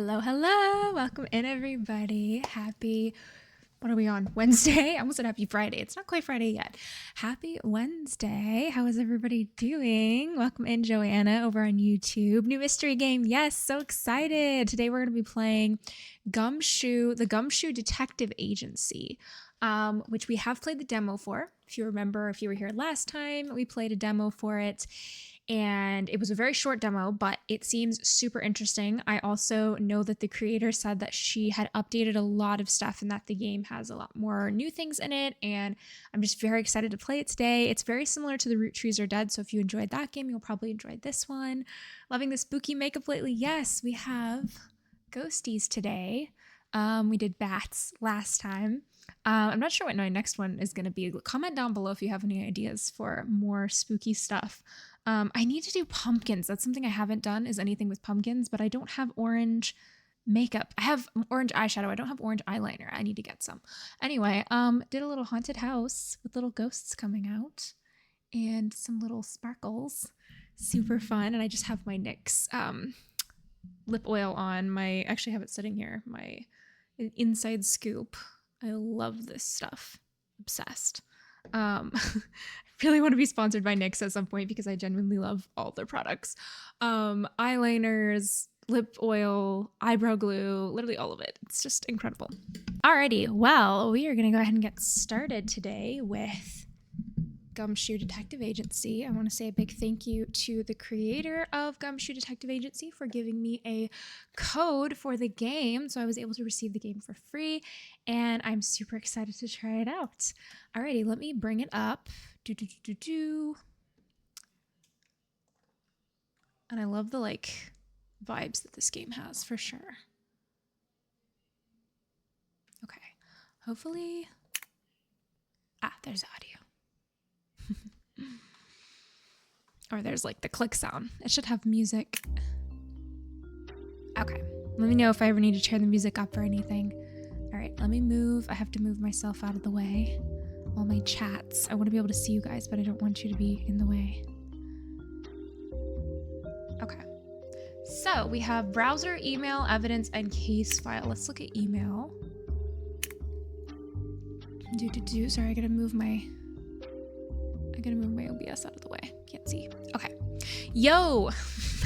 Hello, hello. Welcome in, everybody. What are we on? Wednesday? I almost said happy Friday. It's not quite Friday yet. Happy Wednesday. How is everybody doing? Welcome in, Joanna, over on YouTube. New mystery game. Yes, so excited. Today we're going to be playing the Gumshoe Detective Agency, which we have played the demo for. If you remember, if you were here last time, we played a demo for it. And it was a very short demo, but it seems super interesting. I also know that the creator said that she had updated a lot of stuff and that the game has a lot more new things in it. And I'm just very excited to play it today. It's very similar to The Root Trees Are Dead. So if you enjoyed that game, you'll probably enjoy this one. Loving the spooky makeup lately. Yes, we have ghosties today. We did bats last time. I'm not sure what my next one is going to be. Comment down below if you have any ideas for more spooky stuff. I need to do pumpkins. That's something I haven't done, is anything with pumpkins, but I don't have orange makeup. I have orange eyeshadow. I don't have orange eyeliner. I need to get some. Anyway, did a little haunted house with little ghosts coming out and some little sparkles. Super fun. And I just have my NYX lip oil on. I actually have it sitting here. My Inside Scoop. I love this stuff. Obsessed. I really want to be sponsored by NYX at some point because I genuinely love all their products. Eyeliners, lip oil, eyebrow glue, literally all of it. It's just incredible. Alrighty, well, we are going to go ahead and get started today with Gumshoe Detective Agency. I want to say a big thank you to the creator of Gumshoe Detective Agency for giving me a code for the game, so I was able to receive the game for free, and I'm super excited to try it out. Alrighty, let me bring it up. And I love the vibes that this game has for sure. Okay, hopefully. There's audio. Or there's the click sound. It should have music. Okay, let me know if I ever need to turn the music up or anything. All right, let me move. I have to move myself out of the way. All my chats. I want to be able to see you guys, but I don't want you to be in the way. Okay, so we have browser, email, evidence, and case file. Let's look at email. Sorry, I gotta move my OBS out of the way. Can't see. Okay. Yo!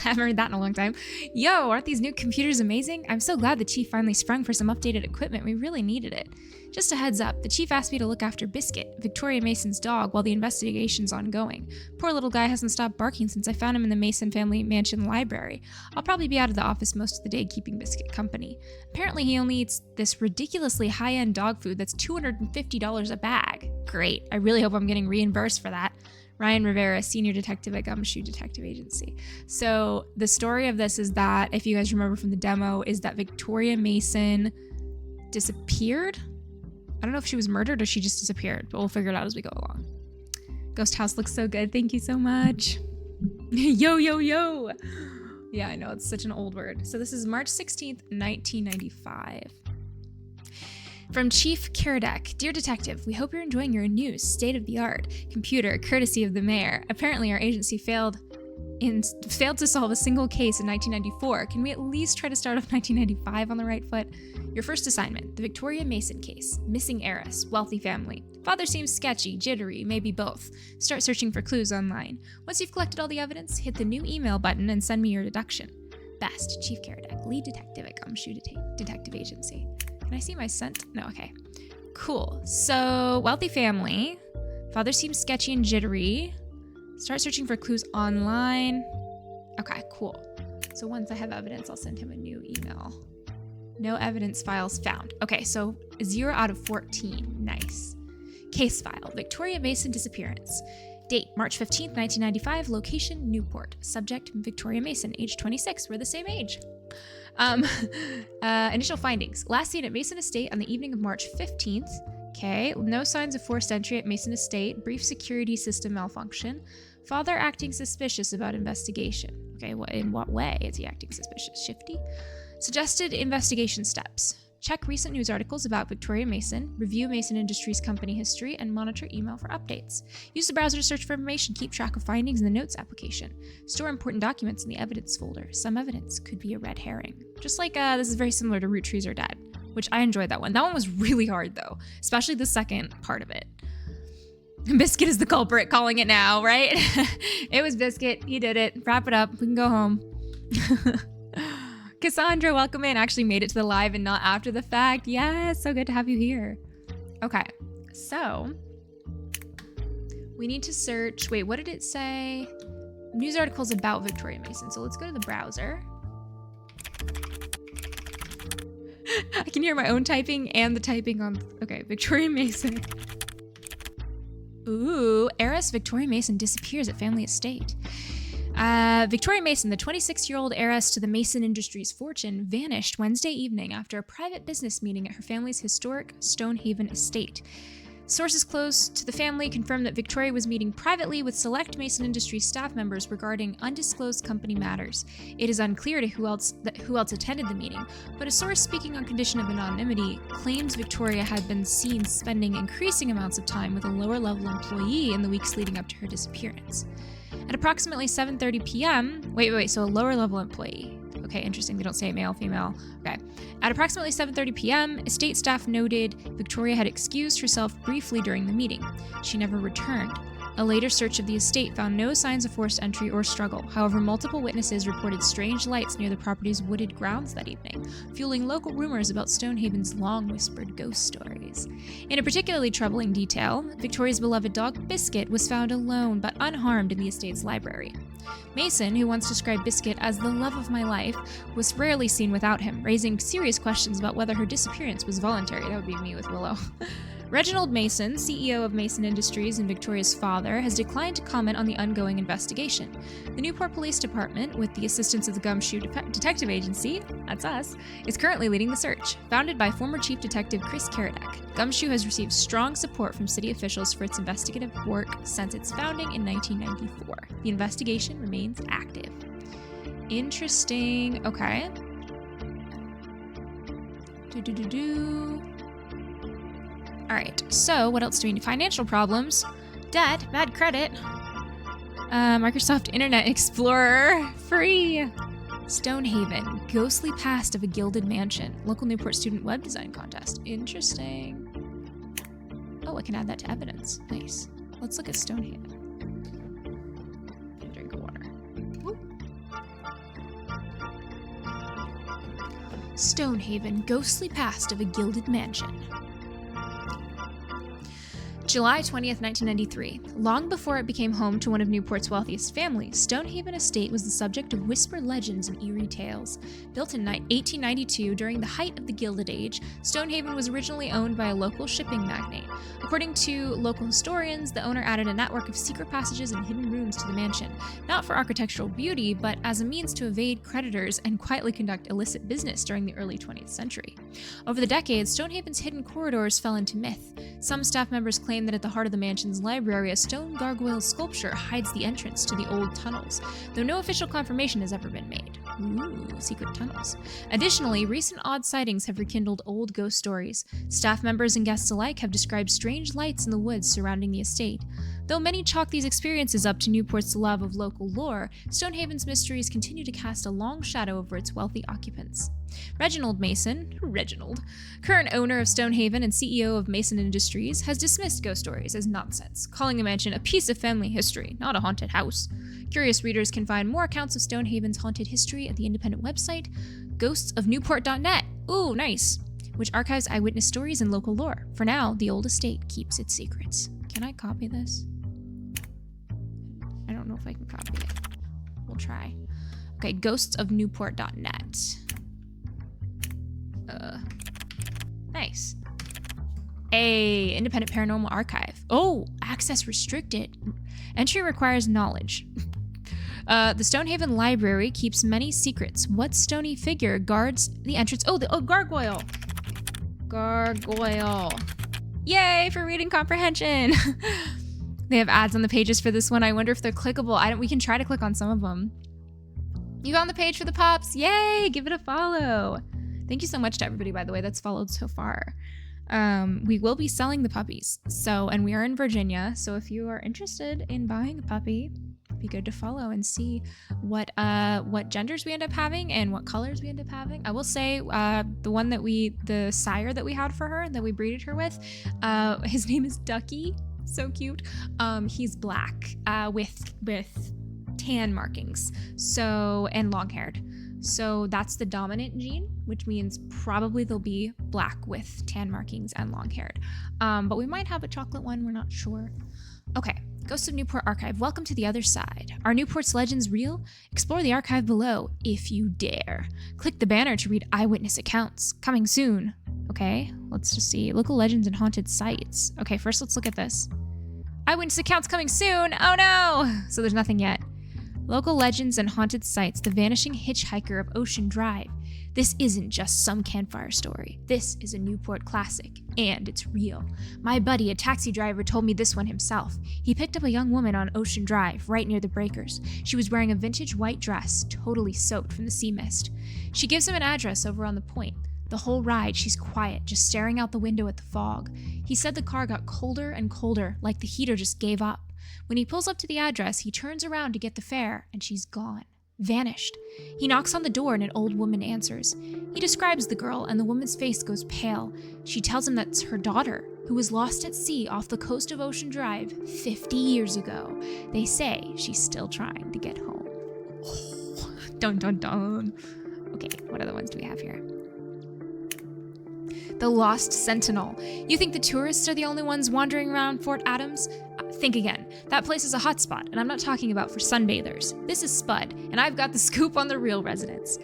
Haven't heard that in a long time. Yo, aren't these new computers amazing? I'm so glad the chief finally sprung for some updated equipment. We really needed it. Just a heads up, the chief asked me to look after Biscuit, Victoria Mason's dog, while the investigation's ongoing. Poor little guy hasn't stopped barking since I found him in the Mason family mansion library. I'll probably be out of the office most of the day keeping Biscuit company. Apparently he only eats this ridiculously high-end dog food that's $250 a bag. Great. I really hope I'm getting reimbursed for that. Ryan Rivera, Senior Detective at Gumshoe Detective Agency. So the story of this is that, if you guys remember from the demo, is that Victoria Mason disappeared. I don't know if she was murdered or she just disappeared, but we'll figure it out as we go along. Ghost House looks so good. Thank you so much. Yo, yo, yo. Yeah, I know. It's such an old word. So this is March 16th, 1995. From Chief Karadek, Dear Detective, we hope you're enjoying your new state-of-the-art computer courtesy of the mayor. Apparently our agency failed to solve a single case in 1994. Can we at least try to start off 1995 on the right foot? Your first assignment, the Victoria Mason case. Missing heiress, wealthy family. Father seems sketchy, jittery, maybe both. Start searching for clues online. Once you've collected all the evidence, hit the new email button and send me your deduction. Best, Chief Karadek, lead detective at Gumshoe Detective Agency. Can I see my scent? No, okay. Cool. So, wealthy family. Father seems sketchy and jittery. Start searching for clues online. Okay, cool. So once I have evidence, I'll send him a new email. No evidence files found. Okay, so 0 out of 14. Nice. Case file. Victoria Mason disappearance. Date, March 15th, 1995. Location, Newport. Subject, Victoria Mason, age 26. We're the same age. Initial findings. Last seen at Mason Estate on the evening of March 15th. Okay, no signs of forced entry at Mason Estate. Brief security system malfunction. Father acting suspicious about investigation. Okay, in what way is he acting suspicious? Shifty? Suggested investigation steps. Check recent news articles about Victoria Mason, review Mason Industries company history, and monitor email for updates. Use the browser to search for information, keep track of findings in the notes application. Store important documents in the evidence folder. Some evidence could be a red herring. Just like this is very similar to Root Trees Are Dead, which I enjoyed that one. That one was really hard though, especially the second part of it. Biscuit is the culprit, calling it now, right? It was Biscuit. He did it. Wrap it up. We can go home. Cassandra, welcome in. Actually made it to the live and not after the fact. Yes, so good to have you here. Okay, so we need to search. Wait, what did it say? News articles about Victoria Mason. So let's go to the browser. I can hear my own typing and the typing on. Okay, Victoria Mason. Ooh, heiress Victoria Mason disappears at family estate. Victoria Mason, the 26-year-old heiress to the Mason Industries fortune, vanished Wednesday evening after a private business meeting at her family's historic Stonehaven estate. Sources close to the family confirmed that Victoria was meeting privately with select Mason Industries staff members regarding undisclosed company matters. It is unclear to who else attended the meeting, but a source speaking on condition of anonymity claims Victoria had been seen spending increasing amounts of time with a lower-level employee in the weeks leading up to her disappearance. At approximately 7:30 p.m., so a lower-level employee. Okay, interesting. They don't say male, female. Okay. At approximately 7:30 p.m., estate staff noted Victoria had excused herself briefly during the meeting. She never returned. A later search of the estate found no signs of forced entry or struggle. However, multiple witnesses reported strange lights near the property's wooded grounds that evening, fueling local rumors about Stonehaven's long-whispered ghost stories. In a particularly troubling detail, Victoria's beloved dog Biscuit was found alone but unharmed in the estate's library. Mason, who once described Biscuit as the love of my life, was rarely seen without him, raising serious questions about whether her disappearance was voluntary. That would be me with Willow. Reginald Mason, CEO of Mason Industries and Victoria's father, has declined to comment on the ongoing investigation. The Newport Police Department, with the assistance of the Gumshoe Detective Agency, that's us, is currently leading the search. Founded by former Chief Detective Chris Karadek, Gumshoe has received strong support from city officials for its investigative work since its founding in 1994. The investigation remains active. Interesting. Okay. Alright, so what else do we need? Financial problems, debt, bad credit, Microsoft Internet Explorer, free, Stonehaven, ghostly past of a gilded mansion, local Newport student web design contest. Interesting. Oh, I can add that to evidence. Nice. Let's look at Stonehaven. Drink of water. Woo. Stonehaven, ghostly past of a gilded mansion. July 20th, 1993. Long before it became home to one of Newport's wealthiest families, Stonehaven Estate was the subject of whispered legends and eerie tales. Built in 1892 during the height of the Gilded Age, Stonehaven was originally owned by a local shipping magnate. According to local historians, the owner added a network of secret passages and hidden rooms to the mansion, not for architectural beauty, but as a means to evade creditors and quietly conduct illicit business during the early 20th century. Over the decades, Stonehaven's hidden corridors fell into myth. Some staff members claim that at the heart of the mansion's library, a stone gargoyle sculpture hides the entrance to the old tunnels, though no official confirmation has ever been made. Ooh, secret tunnels. Additionally, recent odd sightings have rekindled old ghost stories. Staff members and guests alike have described strange lights in the woods surrounding the estate. Though many chalk these experiences up to Newport's love of local lore, Stonehaven's mysteries continue to cast a long shadow over its wealthy occupants. Reginald Mason, current owner of Stonehaven and CEO of Mason Industries, has dismissed ghost stories as nonsense, calling the mansion a piece of family history, not a haunted house. Curious readers can find more accounts of Stonehaven's haunted history at the independent website, ghostsofnewport.net. Ooh, nice! Which archives eyewitness stories and local lore. For now, the old estate keeps its secrets. Can I copy this? I don't know if I can copy it. We'll try. Okay, ghostsofnewport.net. Nice. Independent paranormal archive. Oh, access restricted. Entry requires knowledge. The Stonehaven Library keeps many secrets. What stony figure guards the entrance? Oh, gargoyle. Gargoyle. Yay for reading comprehension. They have ads on the pages for this one. I wonder if they're clickable. We can try to click on some of them. You found the page for the pups. Yay, give it a follow. Thank you so much to everybody, by the way, that's followed so far. We will be selling the puppies. And we are in Virginia. So if you are interested in buying a puppy, it'd be good to follow and see what genders we end up having and what colors we end up having. I will say, the sire that we had for her, that we breeded her with, his name is Ducky. So cute. He's black, with tan markings. And long haired. So that's the dominant gene, which means probably they'll be black with tan markings and long haired. But we might have a chocolate one, we're not sure. Okay, Ghosts of Newport Archive, welcome to the other side. Are Newport's legends real? Explore the archive below, if you dare. Click the banner to read eyewitness accounts. Coming soon. Okay, let's just see. Local legends and haunted sites. Okay, first let's look at this. Eyewitness accounts coming soon! Oh no! So there's nothing yet. Local legends and haunted sites, the vanishing hitchhiker of Ocean Drive. This isn't just some campfire story. This is a Newport classic, and it's real. My buddy, a taxi driver, told me this one himself. He picked up a young woman on Ocean Drive, right near the breakers. She was wearing a vintage white dress, totally soaked from the sea mist. She gives him an address over on the point. The whole ride, she's quiet, just staring out the window at the fog. He said the car got colder and colder, like the heater just gave up. When he pulls up to the address, he turns around to get the fare, and she's gone. Vanished. He knocks on the door and an old woman answers. He describes the girl, and the woman's face goes pale. She tells him that's her daughter, who was lost at sea off the coast of Ocean Drive 50 years ago. They say she's still trying to get home. Oh, dun dun dun. Okay, what other ones do we have here? The Lost Sentinel. You think the tourists are the only ones wandering around Fort Adams? Think again. That place is a hotspot, and I'm not talking about for sunbathers. This is Spud, and I've got the scoop on the real residents.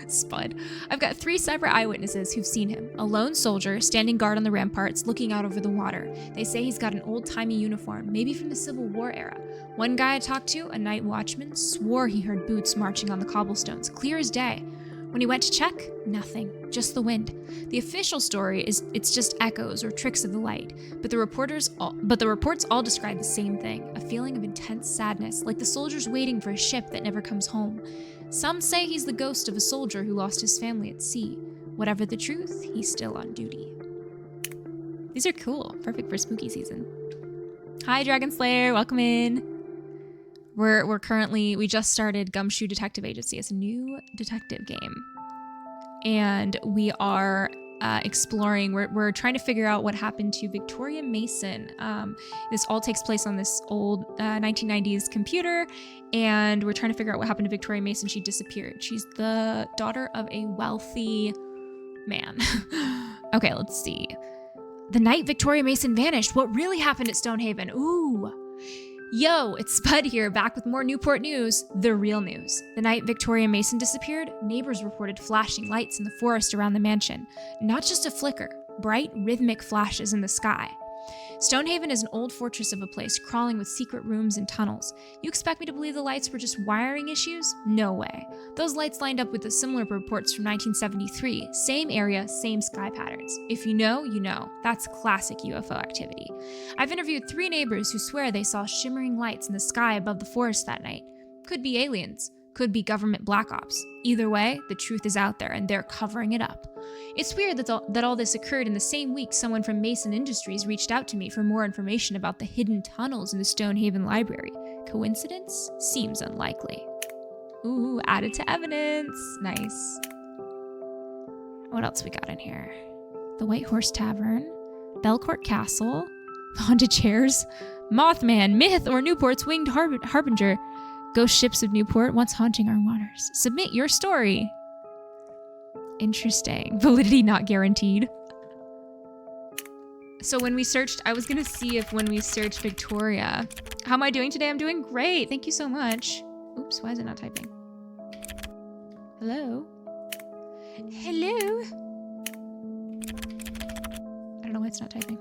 Spud. I've got 3 separate eyewitnesses who've seen him. A lone soldier standing guard on the ramparts, looking out over the water. They say he's got an old-timey uniform, maybe from the Civil War era. One guy I talked to, a night watchman, swore he heard boots marching on the cobblestones, clear as day. When he went to check, nothing, just the wind. The official story is it's just echoes or tricks of the light, but the reports all describe the same thing, a feeling of intense sadness, like the soldiers waiting for a ship that never comes home. Some say he's the ghost of a soldier who lost his family at sea. Whatever the truth, he's still on duty. These are cool, perfect for spooky season. Hi, Dragon Slayer, welcome in. We just started Gumshoe Detective Agency. It's a new detective game. And we are exploring, we're trying to figure out what happened to Victoria Mason. This all takes place on this old 1990s computer, and we're trying to figure out what happened to Victoria Mason. She disappeared. She's the daughter of a wealthy man. Okay, let's see. The night Victoria Mason vanished, what really happened at Stonehaven? Ooh. Yo, it's Spud here, back with more Newport news, the real news. The night Victoria Mason disappeared, neighbors reported flashing lights in the forest around the mansion. Not just a flicker, bright, rhythmic flashes in the sky. Stonehaven is an old fortress of a place crawling with secret rooms and tunnels. You expect me to believe the lights were just wiring issues? No way. Those lights lined up with the similar reports from 1973. Same area, same sky patterns. If you know, you know. That's classic UFO activity. I've interviewed 3 neighbors who swear they saw shimmering lights in the sky above the forest that night. Could be aliens. Could be government black ops. Either way, the truth is out there and they're covering it up. It's weird that all this occurred in the same week someone from Mason Industries reached out to me for more information about the hidden tunnels in the Stonehaven Library. Coincidence? Seems unlikely. Ooh, added to evidence. Nice. What else we got in here? The White Horse Tavern, Belcourt Castle, haunted chairs, Mothman, myth or Newport's winged harbinger. Ghost ships of Newport once haunting our waters. Submit your story. Interesting. Validity not guaranteed. So when we searched, I was gonna see if when we searched Victoria. How am I doing today? I'm doing great. Thank you so much. Oops, why is it not typing? Hello? Hello? I don't know why it's not typing.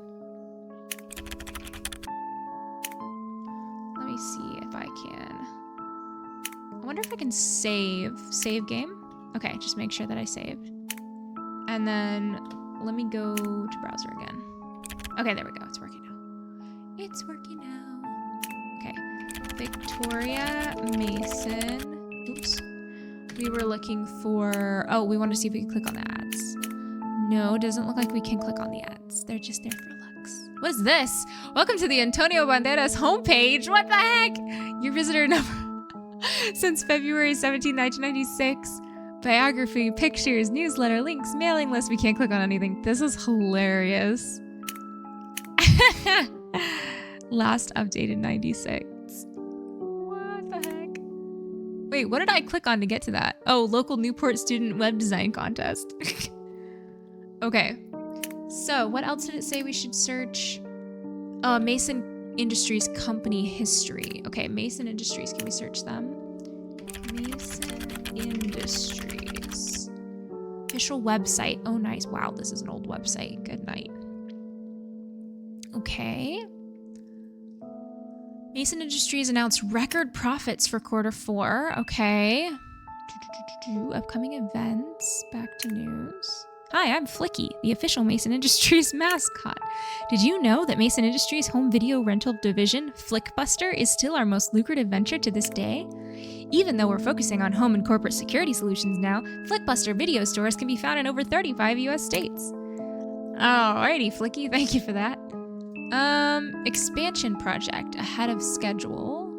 Let me see if I can. I wonder if I can save game. Okay, just make sure that I saved. And then let me go to browser again. Okay, there we go. It's working now. It's working now. Okay. Victoria Mason. Oops. We were looking for... Oh, we want to see if we can click on the ads. No, doesn't look like we can click on the ads. They're just there for looks. What is this? Welcome to the Antonio Banderas homepage. What the heck? Your visitor number since February 17, 1996. Biography, pictures, newsletter, links, mailing list. We can't click on anything. This is hilarious. Last updated 96. What the heck? Wait, what did I click on to get to that? Oh, local Newport student web design contest. Okay. So, what else did it say we should search? Mason Industries company history. Okay, Mason Industries. Can we search them? Mason Industries. Official website. Oh, nice. Wow, this is an old website. Good night. Okay. Mason Industries announced record profits for Q4. Okay. Upcoming events. Back to news. Hi, I'm Flicky, the official Mason Industries mascot. Did you know that Mason Industries' home video rental division, Flickbuster, is still our most lucrative venture to this day? Even though we're focusing on home and corporate security solutions now, Flickbuster video stores can be found in over 35 US states. Alrighty, Flicky, thank you for that. Expansion project ahead of schedule.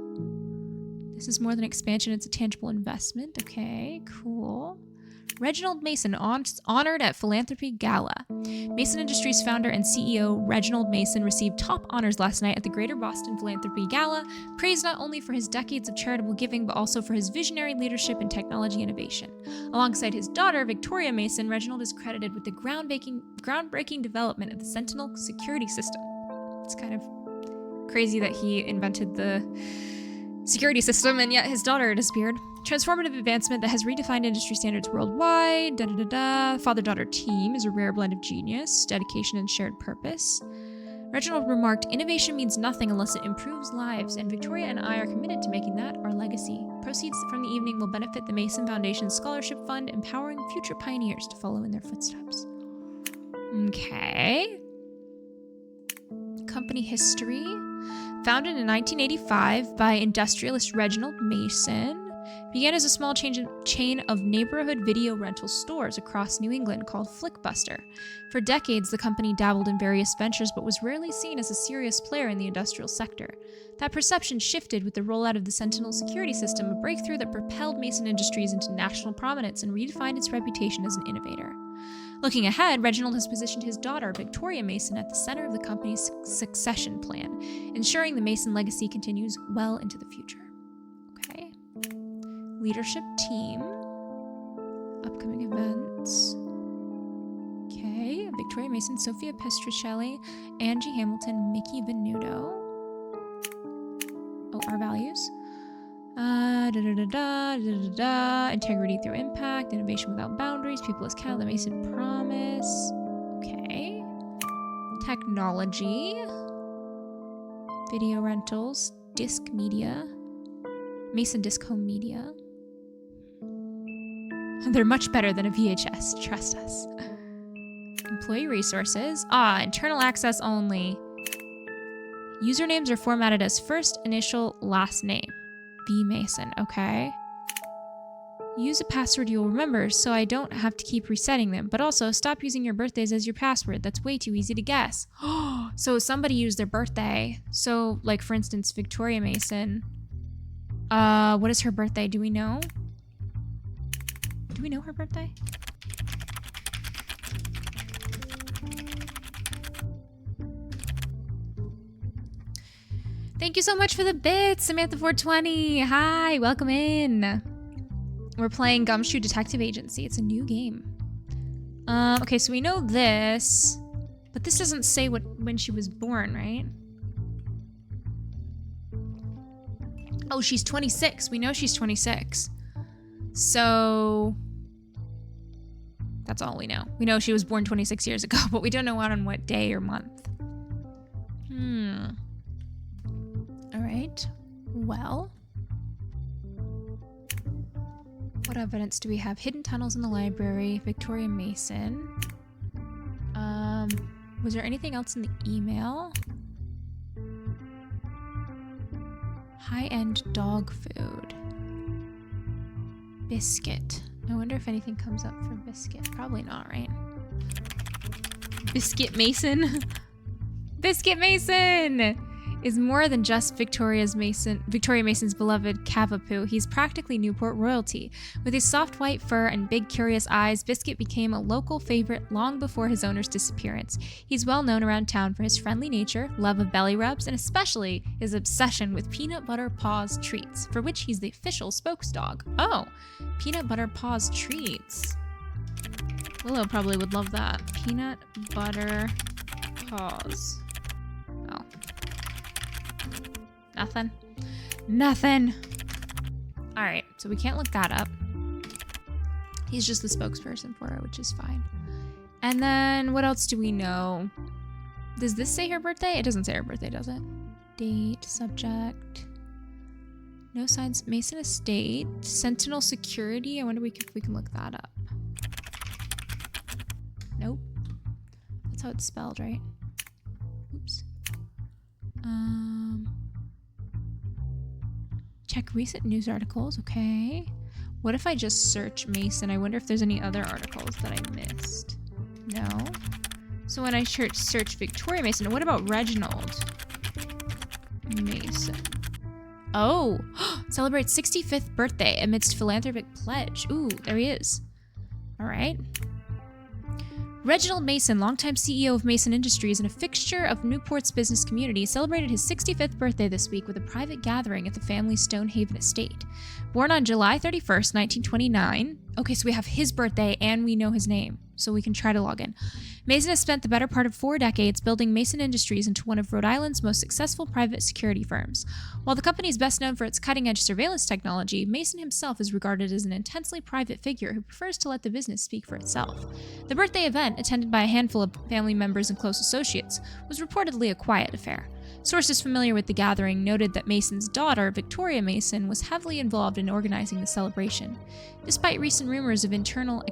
This is more than expansion, it's a tangible investment. Okay, cool. Reginald Mason honored at Philanthropy Gala. Mason Industries founder and CEO Reginald Mason received top honors last night at the Greater Boston Philanthropy Gala, praised not only for his decades of charitable giving, but also for his visionary leadership in technology innovation. Alongside his daughter, Victoria Mason, Reginald is credited with the groundbreaking development of the Sentinel security system. It's kind of crazy that he invented the security system, and yet his daughter disappeared. Transformative advancement that has redefined industry standards worldwide. Father-daughter team is a rare blend of genius, dedication, and shared purpose. Reginald remarked, "Innovation means nothing unless it improves lives, and Victoria and I are committed to making that our legacy. Proceeds from the evening will benefit the Mason Foundation's scholarship fund, empowering future pioneers to follow in their footsteps." Okay. Company history. Founded in 1985 by industrialist Reginald Mason, began as a small chain of neighborhood video rental stores across New England called Flickbuster. For decades, the company dabbled in various ventures but was rarely seen as a serious player in the industrial sector. That perception shifted with the rollout of the Sentinel security system, a breakthrough that propelled Mason Industries into national prominence and redefined its reputation as an innovator. Looking ahead, Reginald has positioned his daughter, Victoria Mason, at the center of the company's succession plan, ensuring the Mason legacy continues well into the future. Okay. Leadership team. Upcoming events. Okay. Victoria Mason, Sophia Pestricelli, Angie Hamilton, Mickey Venuto. Oh, our values. Integrity through impact, innovation without boundaries, people as cattle, the Mason promise. Okay. Technology. Video rentals, disc media. Mason Disc Home Media. They're much better than a VHS, trust us. Employee resources. Internal access only. Usernames are formatted as first initial last name. B Mason, okay. Use a password you'll remember so I don't have to keep resetting them, but also stop using your birthdays as your password. That's way too easy to guess. So somebody used their birthday. So, like, for instance, Victoria Mason. What is her birthday? Do we know? Do we know her birthday? Thank you so much for the bits, Samantha420. Hi, welcome in. We're playing Gumshoe Detective Agency. It's a new game. Okay, so we know this, but this doesn't say when she was born, right? Oh, she's 26. We know she's 26. So that's all we know. We know she was born 26 years ago, but we don't know on what day or month. All right. Well, what evidence do we have? Hidden tunnels in the library, Victoria Mason. Was there anything else in the email? High-end dog food. Biscuit. I wonder if anything comes up for Biscuit. Probably not, right? Biscuit Mason. Biscuit Mason is more than just Victoria Mason's beloved Cavapoo. He's practically Newport royalty. With his soft white fur and big curious eyes, Biscuit became a local favorite long before his owner's disappearance. He's well known around town for his friendly nature, love of belly rubs, and especially his obsession with peanut butter paws treats, for which he's the official spokesdog. Oh, peanut butter paws treats. Willow probably would love that. Peanut butter paws. Oh. Nothing. All right, so we can't look that up. He's just the spokesperson for it, which is fine. And then what else do we know? Does this say her birthday? It doesn't say her birthday, does it? Date, subject. No signs. Mason Estate. Sentinel Security. I wonder if we can look that up. Nope. That's how it's spelled, right? Oops. Check recent news articles. Okay. What if I just search Mason? I wonder if there's any other articles that I missed. No. So when I search Victoria Mason, what about Reginald Mason? Oh, celebrates 65th birthday amidst philanthropic pledge. Ooh, there he is. All right. Reginald Mason, longtime CEO of Mason Industries and a fixture of Newport's business community, celebrated his 65th birthday this week with a private gathering at the family's Stonehaven estate. Born on July 31st, 1929. Okay, so we have his birthday and we know his name, so we can try to log in. Mason has spent the better part of 4 decades building Mason Industries into one of Rhode Island's most successful private security firms. While the company is best known for its cutting-edge surveillance technology, Mason himself is regarded as an intensely private figure who prefers to let the business speak for itself. The birthday event, attended by a handful of family members and close associates, was reportedly a quiet affair. Sources familiar with the gathering noted that Mason's daughter, Victoria Mason, was heavily involved in organizing the celebration. Despite recent rumors of internal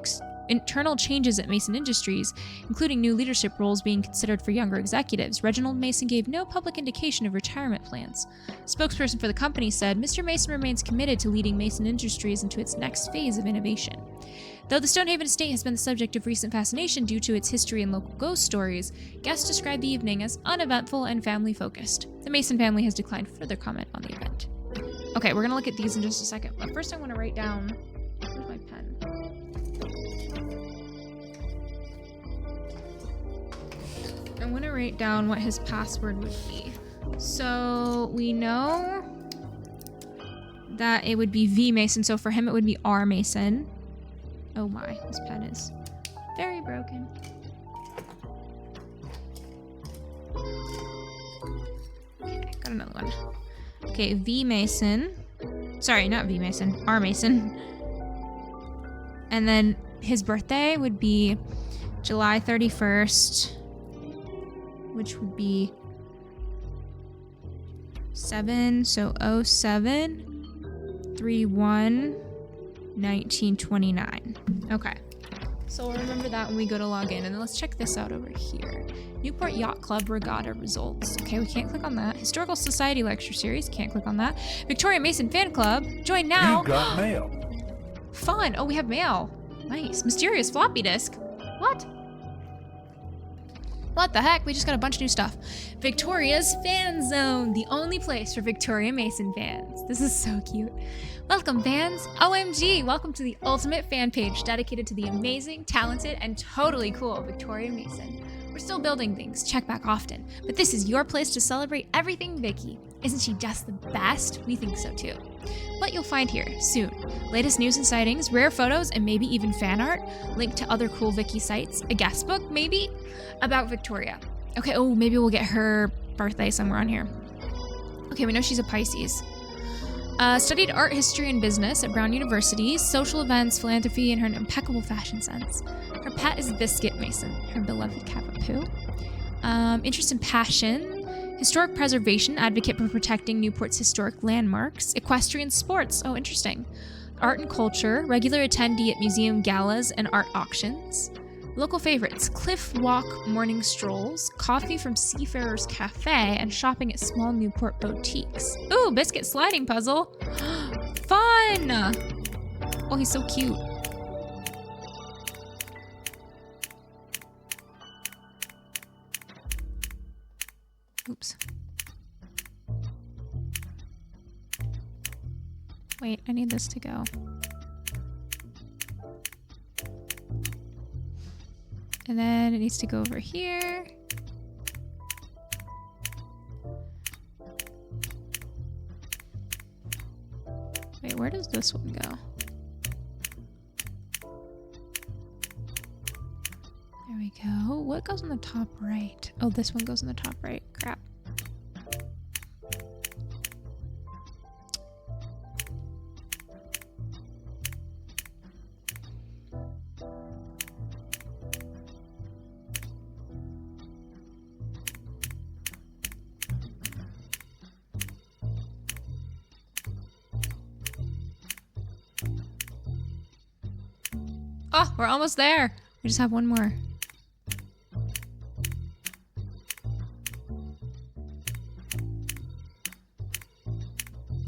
changes at Mason Industries, including new leadership roles being considered for younger executives, Reginald Mason gave no public indication of retirement plans. A spokesperson for the company said, "Mr. Mason remains committed to leading Mason Industries into its next phase of innovation." Though the Stonehaven estate has been the subject of recent fascination due to its history and local ghost stories, guests described the evening as uneventful and family-focused. The Mason family has declined further comment on the event. Okay, we're gonna look at these in just a second, but first I want to write down... Where's my pen? I want to write down what his password would be. So we know that it would be V Mason, so for him it would be R Mason. Oh my, this pen is very broken. Okay, got another one. Okay, V Mason. Sorry, not V Mason, R Mason. And then his birthday would be July 31st, which would be 7, so 07/31 1929. Okay, so we'll remember that when we go to log in. And then let's check this out over here. Newport Yacht Club Regatta results. Okay, we can't click on that. Historical Society lecture series, can't click on that. Victoria Mason fan club, join now. You got mail. Fun. Oh, we have mail. Nice. Mysterious floppy disk. What? What the heck? We just got a bunch of new stuff. Victoria's Fan Zone, the only place for Victoria Mason fans. This is so cute. Welcome, fans. OMG, welcome to the ultimate fan page dedicated to the amazing, talented, and totally cool Victoria Mason. We're still building things, check back often, but this is your place to celebrate everything Vicky. Isn't she just the best? We think so too. What you'll find here soon. Latest news and sightings, rare photos, and maybe even fan art, linked to other cool Vicky sites, a guest book maybe, about Victoria. Okay, oh, maybe we'll get her birthday somewhere on here. Okay, we know she's a Pisces. Studied art, history, and business at Brown University, social events, philanthropy, and her impeccable fashion sense. Her pet is Biscuit Mason, her beloved Cavapoo. Interest and passion, historic preservation, advocate for protecting Newport's historic landmarks, equestrian sports, oh interesting, art and culture, regular attendee at museum galas and art auctions. Local favorites, cliff walk morning strolls, coffee from Seafarer's Cafe, and shopping at small Newport boutiques. Ooh, biscuit sliding puzzle. Fun! Oh, he's so cute. Oops. Wait, I need this to go. And then it needs to go over here. Wait, where does this one go? There we go. What goes on the top right? Oh, this one goes on the top right. Crap. Oh, we're almost there. We just have one more.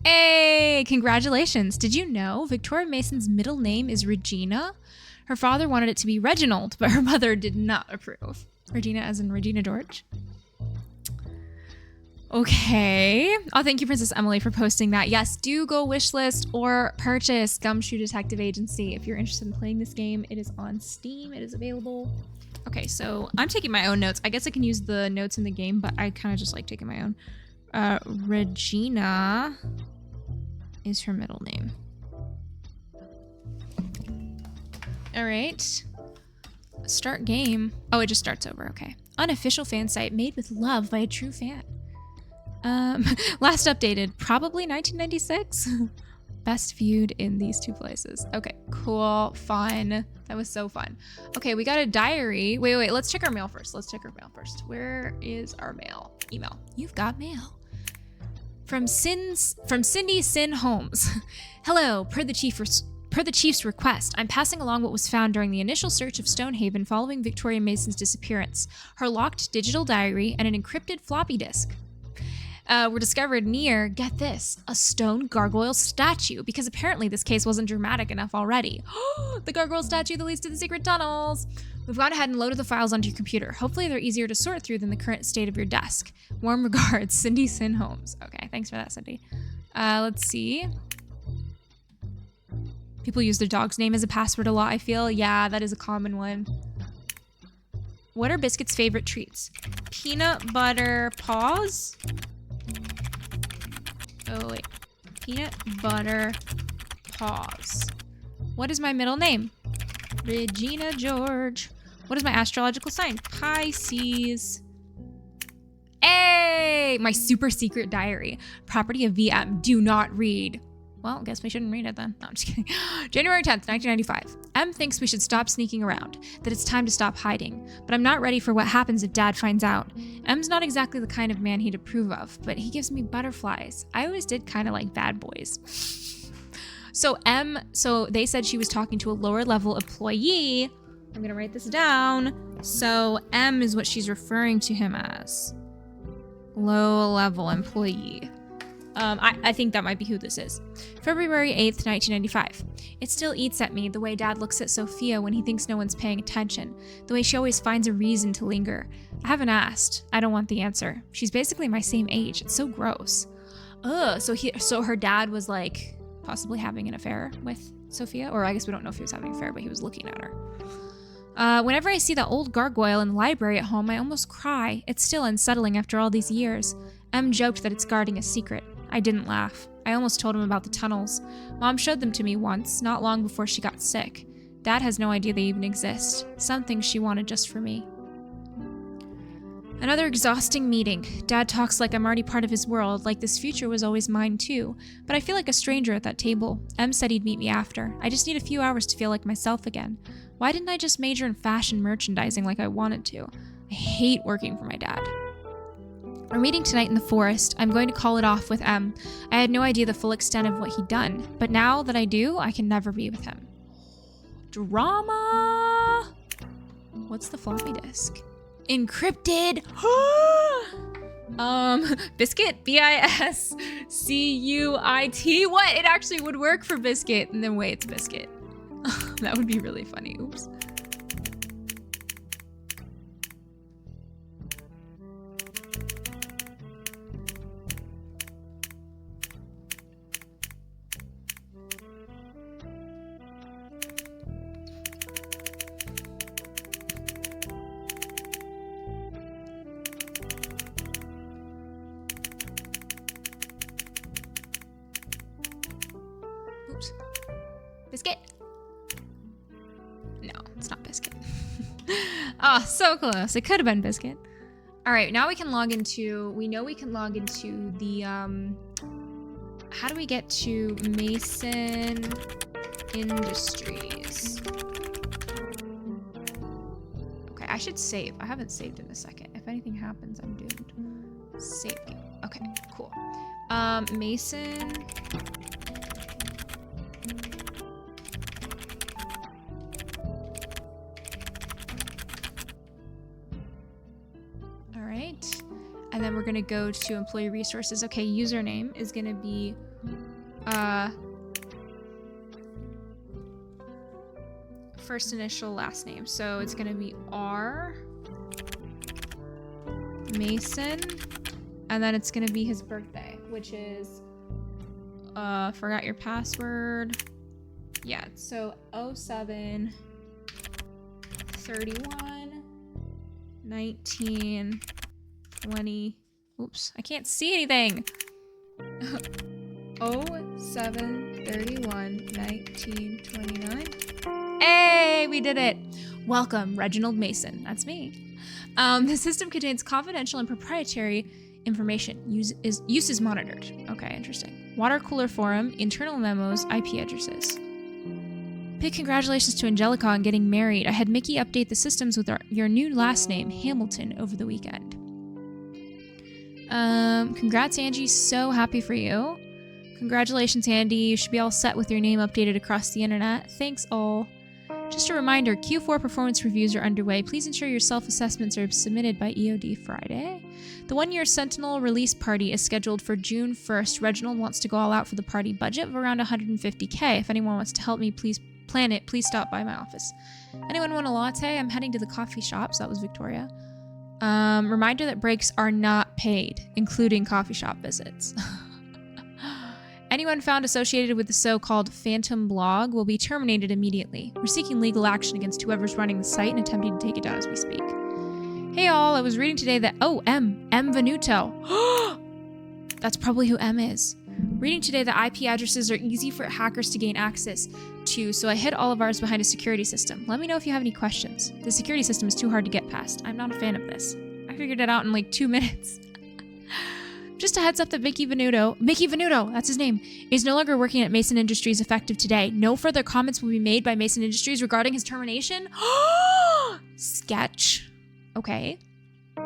Hey, congratulations. Did you know Victoria Mason's middle name is Regina? Her father wanted it to be Reginald, but her mother did not approve. Regina as in Regina George. Okay. Oh, thank you, Princess Emily, for posting that. Yes, do go wishlist or purchase Gumshoe Detective Agency. If you're interested in playing this game, it is on Steam. It is available. Okay, so I'm taking my own notes. I guess I can use the notes in the game, but I kind of just like taking my own. Regina is her middle name. All right. Start game. Oh, it just starts over. Okay. Unofficial fan site made with love by a true fan. Last updated, probably 1996. Best viewed in these two places. Okay, cool, fun. That was so fun. Okay, we got a diary. Wait, let's check our mail first. Where is our mail? Email. You've got mail. From Cindy Sin Holmes. Hello, per the chief's request, I'm passing along what was found during the initial search of Stonehaven following Victoria Mason's disappearance. Her locked digital diary and an encrypted floppy disk were discovered near, get this, a stone gargoyle statue, because apparently this case wasn't dramatic enough already. The gargoyle statue that leads to the secret tunnels. We've gone ahead and loaded the files onto your computer. Hopefully they're easier to sort through than the current state of your desk. Warm regards, Cindy Sin Holmes. Okay, thanks for that, Cindy. Let's see. People use their dog's name as a password a lot, I feel. Yeah, that is a common one. What are Biscuit's favorite treats? Peanut butter paws? Oh, wait. Peanut butter paws. What is my middle name? Regina George. What is my astrological sign? Pisces. Hey! My super secret diary. Property of VM. Do not read. Well, I guess we shouldn't read it then. No, I'm just kidding. January 10th, 1995. M thinks we should stop sneaking around, that it's time to stop hiding, but I'm not ready for what happens if Dad finds out. M's not exactly the kind of man he'd approve of, but he gives me butterflies. I always did kind of like bad boys. So they said she was talking to a lower level employee. I'm gonna write this down. So M is what she's referring to him as. Low level employee. I think that might be who this is. February 8th, 1995. It still eats at me the way Dad looks at Sophia when he thinks no one's paying attention, the way she always finds a reason to linger. I haven't asked. I don't want the answer. She's basically my same age. It's so gross. Ugh, so her dad was like possibly having an affair with Sophia, or I guess we don't know if he was having an affair, but he was looking at her. Whenever I see that old gargoyle in the library at home, I almost cry. It's still unsettling after all these years. M joked that it's guarding a secret. I didn't laugh. I almost told him about the tunnels. Mom showed them to me once, not long before she got sick. Dad has no idea they even exist. Some things she wanted just for me. Another exhausting meeting. Dad talks like I'm already part of his world, like this future was always mine too. But I feel like a stranger at that table. M said he'd meet me after. I just need a few hours to feel like myself again. Why didn't I just major in fashion merchandising like I wanted to? I hate working for my dad. We're meeting tonight in the forest. I'm going to call it off with M. I had no idea the full extent of what he'd done, but now that I do, I can never be with him. Drama! What's the floppy disk? Encrypted! Biscuit? B-I-S-C-U-I-T? What? It actually would work for biscuit. And then wait, it's biscuit. That would be really funny. Oops. Oops. Biscuit? No, it's not biscuit. Oh, so close. It could have been biscuit. All right, now we can log into, we know we can log into the, how do we get to Mason Industries? Okay, I should save. I haven't saved in a second. If anything happens, I'm doomed. Save game. Okay, cool. Mason. All right. And then we're gonna go to employee resources. Okay, username is gonna be, first initial, last name. So it's gonna be R Mason, and then it's gonna be his birthday, which is, forgot your password. Yeah, so 07 31 19 20. Oops, I can't see anything. 07 31 19 29. Hey, we did it. Welcome, Reginald Mason. That's me. The system contains confidential and proprietary information. Use is monitored. Okay, interesting. Water cooler forum, internal memos, IP addresses. Big congratulations to Angelica on getting married. I had Mickey update the systems with your new last name, Hamilton, over the weekend. Congrats, Angie. So happy for you. Congratulations, Andy. You should be all set with your name updated across the internet. Thanks all. Just a reminder, Q4 performance reviews are underway. Please ensure your self-assessments are submitted by EOD Friday. The one-year Sentinel release party is scheduled for June 1st. Reginald wants to go all out for the party budget of around 150K. If anyone wants to help me, please plan it. Please stop by my office. Anyone want a latte? I'm heading to the coffee shop. So that was Victoria. Reminder that breaks are not paid, including coffee shop visits. Anyone found associated with the so-called Phantom blog will be terminated immediately. We're seeking legal action against whoever's running the site and attempting to take it down as we speak. Hey all, I was reading today that, M Venuto. That's probably who M is. Reading today that IP addresses are easy for hackers to gain access to, so I hid all of ours behind a security system. Let me know if you have any questions. The security system is too hard to get past. I'm not a fan of this. I figured it out in like 2 minutes. Just a heads up that Mickey Venuto, that's his name, is no longer working at Mason Industries effective today. No further comments will be made by Mason Industries regarding his termination. Sketch. Okay. I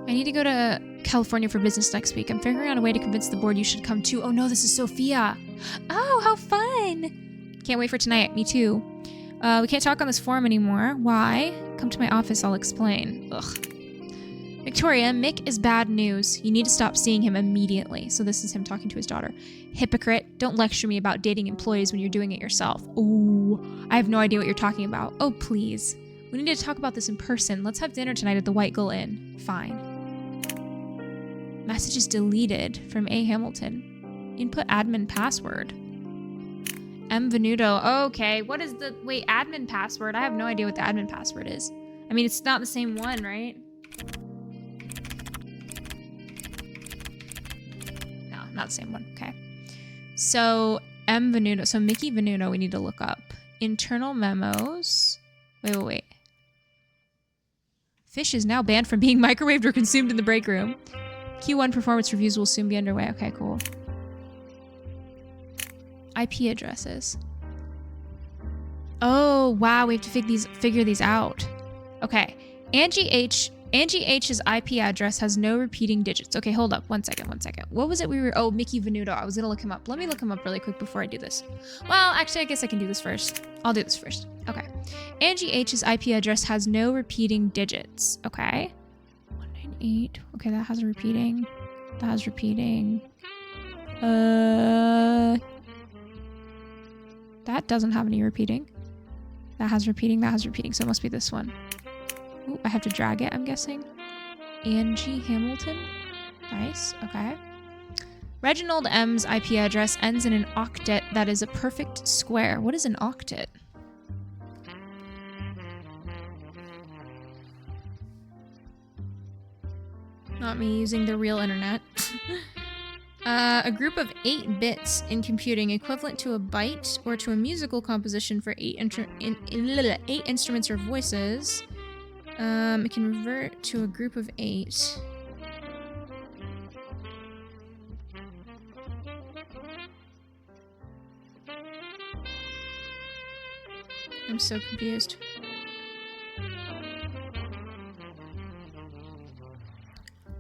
need to go to California for business next week. I'm figuring out a way to convince the board you should come too. Oh no, this is Sophia. Oh, how fun. Can't wait for tonight. Me too. We can't talk on this forum anymore. Why? Come to my office, I'll explain. Ugh. Victoria, Mick is bad news. You need to stop seeing him immediately. So this is him talking to his daughter. Hypocrite, don't lecture me about dating employees when you're doing it yourself. Ooh, I have no idea what you're talking about. Oh, please. We need to talk about this in person. Let's have dinner tonight at the White Gull Inn. Fine. Messages deleted from A. Hamilton. Input admin password. M. Venuto. Okay, what is the... Wait, admin password? I have no idea what the admin password is. I mean, it's not the same one, right? No, not the same one. Okay. So, M. Venuto. So, Mickey Venuto we need to look up. Internal memos. Wait. Fish is now banned from being microwaved or consumed in the break room. Q1 performance reviews will soon be underway. Okay, cool. IP addresses. Oh, wow. We have to figure these out. Okay. Angie H's IP address has no repeating digits. Okay, hold up. One second. What was it oh, Mickey Venuto. I was going to look him up. Let me look him up really quick before I do this. Well, actually, I guess I can do this first. I'll do this first. Okay. Angie H's IP address has no repeating digits. Okay. 190. 8. Okay, that has a repeating. That has repeating. That doesn't have any repeating. That has repeating, that has repeating, so it must be this one. Ooh, I have to drag it, I'm guessing. Angie Hamilton. Nice, okay. Reginald M's IP address ends in an octet that is a perfect square. What is an octet? Not me using the real internet. A group of 8 bits in computing equivalent to a byte or to a musical composition for 8 instruments or voices. It can revert to a group of 8. I'm so confused.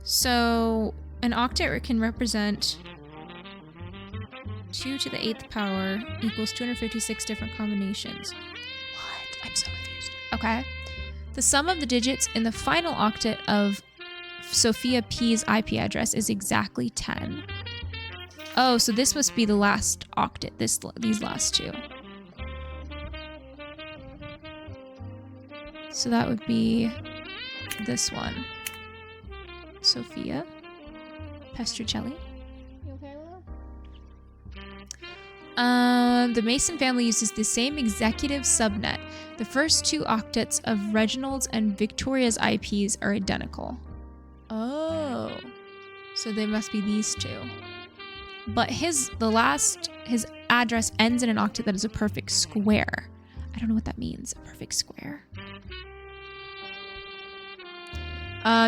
So, an octet can represent 2 to the 8th power equals 256 different combinations. What? I'm so confused. Okay. The sum of the digits in the final octet of Sophia P's IP address is exactly 10. Oh, so this must be the last octet, these last 2. So that would be this one. Sophia Pestrucelli. You okay, Willow? The Mason family uses the same executive subnet. The first 2 octets of Reginald's and Victoria's IPs are identical. Oh. So they must be these 2. But his address ends in an octet that is a perfect square. I don't know what that means, a perfect square.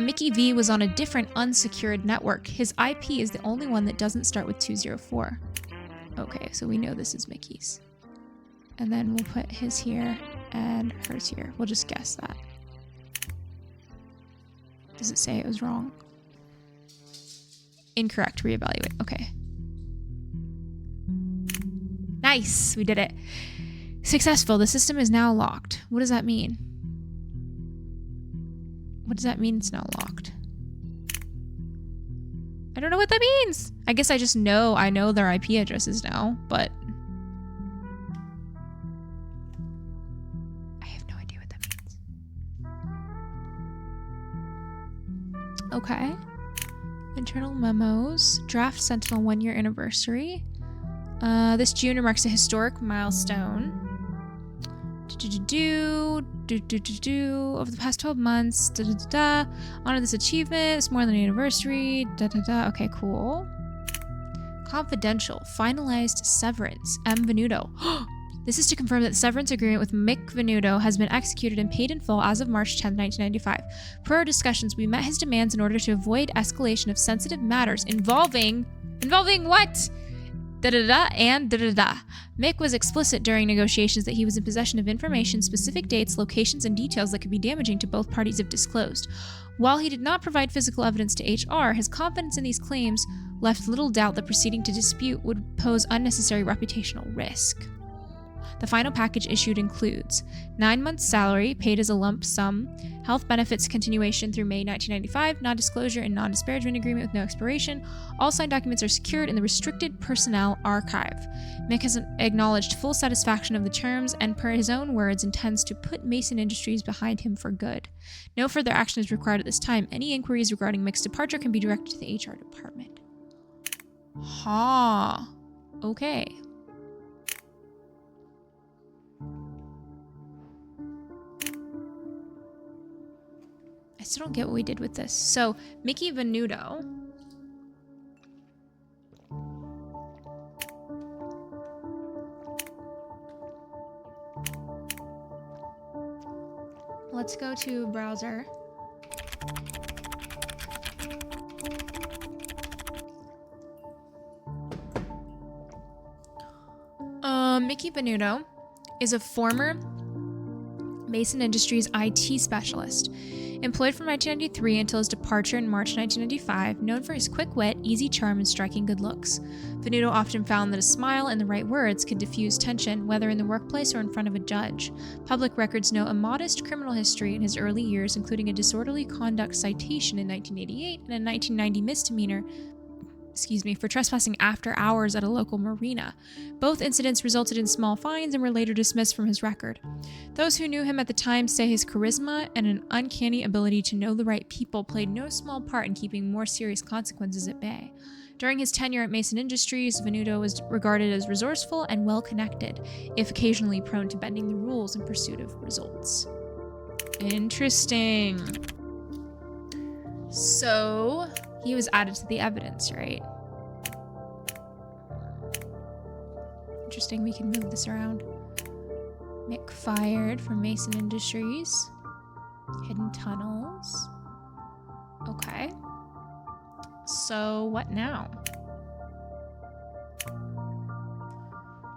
Mickey V was on a different unsecured network. His IP is the only one that doesn't start with 204. Okay, so we know this is Mickey's. And then we'll put his here and hers here. We'll just guess that. Does it say it was wrong? Incorrect. Reevaluate. Okay. Nice. We did it. Successful. The system is now locked. What does that mean? What does that mean it's now locked? I don't know what that means. I guess I just know I know their IP addresses now, but I have no idea what that means. Okay. Internal memos. Draft Sentinel 1-year anniversary. This June marks a historic milestone. Over the past 12 months, honor this achievement. It's more than an anniversary. Okay, cool. Confidential. Finalized severance. M. Venuto. This is to confirm that the severance agreement with Mick Venuto has been executed and paid in full as of March 10, 1995. Per our discussions, we met his demands in order to avoid escalation of sensitive matters involving what? And Mick was explicit during negotiations that he was in possession of information, specific dates, locations, and details that could be damaging to both parties if disclosed. While he did not provide physical evidence to HR, his confidence in these claims left little doubt that proceeding to dispute would pose unnecessary reputational risk. The final package issued includes 9 months' salary paid as a lump sum, health benefits continuation through May 1995, non-disclosure and non-disparagement agreement with no expiration. All signed documents are secured in the restricted personnel archive. Mick has acknowledged full satisfaction of the terms and, per his own words, intends to put Mason Industries behind him for good. No further action is required at this time. Any inquiries regarding Mick's departure can be directed to the HR department. Ha. Okay. I still don't get what we did with this. So, Mickey Venuto. Let's go to browser. Mickey Venuto is a former Mason Industries IT specialist. Employed from 1993 until his departure in March 1995, known for his quick wit, easy charm, and striking good looks. Venuto often found that a smile and the right words could diffuse tension, whether in the workplace or in front of a judge. Public records note a modest criminal history in his early years, including a disorderly conduct citation in 1988 and a 1990 misdemeanor for trespassing after hours at a local marina. Both incidents resulted in small fines and were later dismissed from his record. Those who knew him at the time say his charisma and an uncanny ability to know the right people played no small part in keeping more serious consequences at bay. During his tenure at Mason Industries, Venuto was regarded as resourceful and well-connected, if occasionally prone to bending the rules in pursuit of results. Interesting. So, he was added to the evidence, right? Interesting, we can move this around. Mick fired from Mason Industries. Hidden tunnels. Okay. So, what now?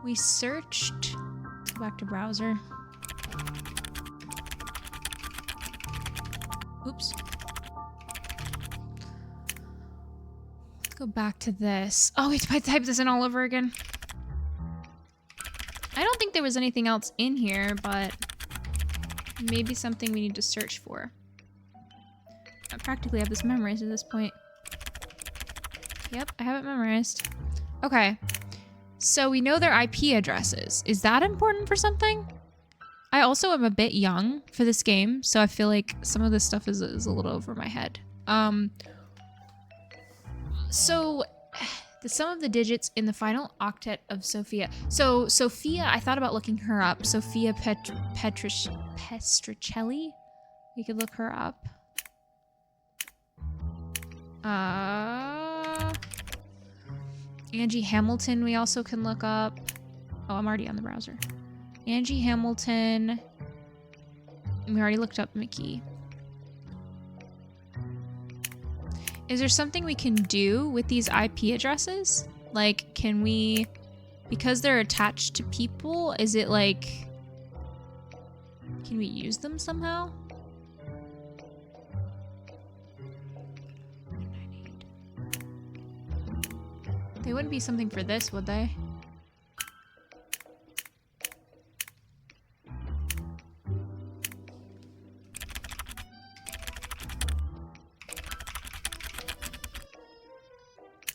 We searched. Let's go back to browser. Oops. Go back to this. Oh, we have to type this in all over again. I don't think there was anything else in here, but maybe something we need to search for. I practically have this memorized at this point. Yep, I have it memorized. Okay. So we know their IP addresses. Is that important for something? I also am a bit young for this game, so I feel like some of this stuff is a little over my head. So, the sum of the digits in the final octet of Sophia. So, Sophia, I thought about looking her up. Sophia Petricelli? We could look her up. Angie Hamilton we also can look up. Oh, I'm already on the browser. Angie Hamilton. We already looked up Mickey. Is there something we can do with these IP addresses? Like, can we, because they're attached to people, is it like, can we use them somehow? What do I need? They wouldn't be something for this, would they?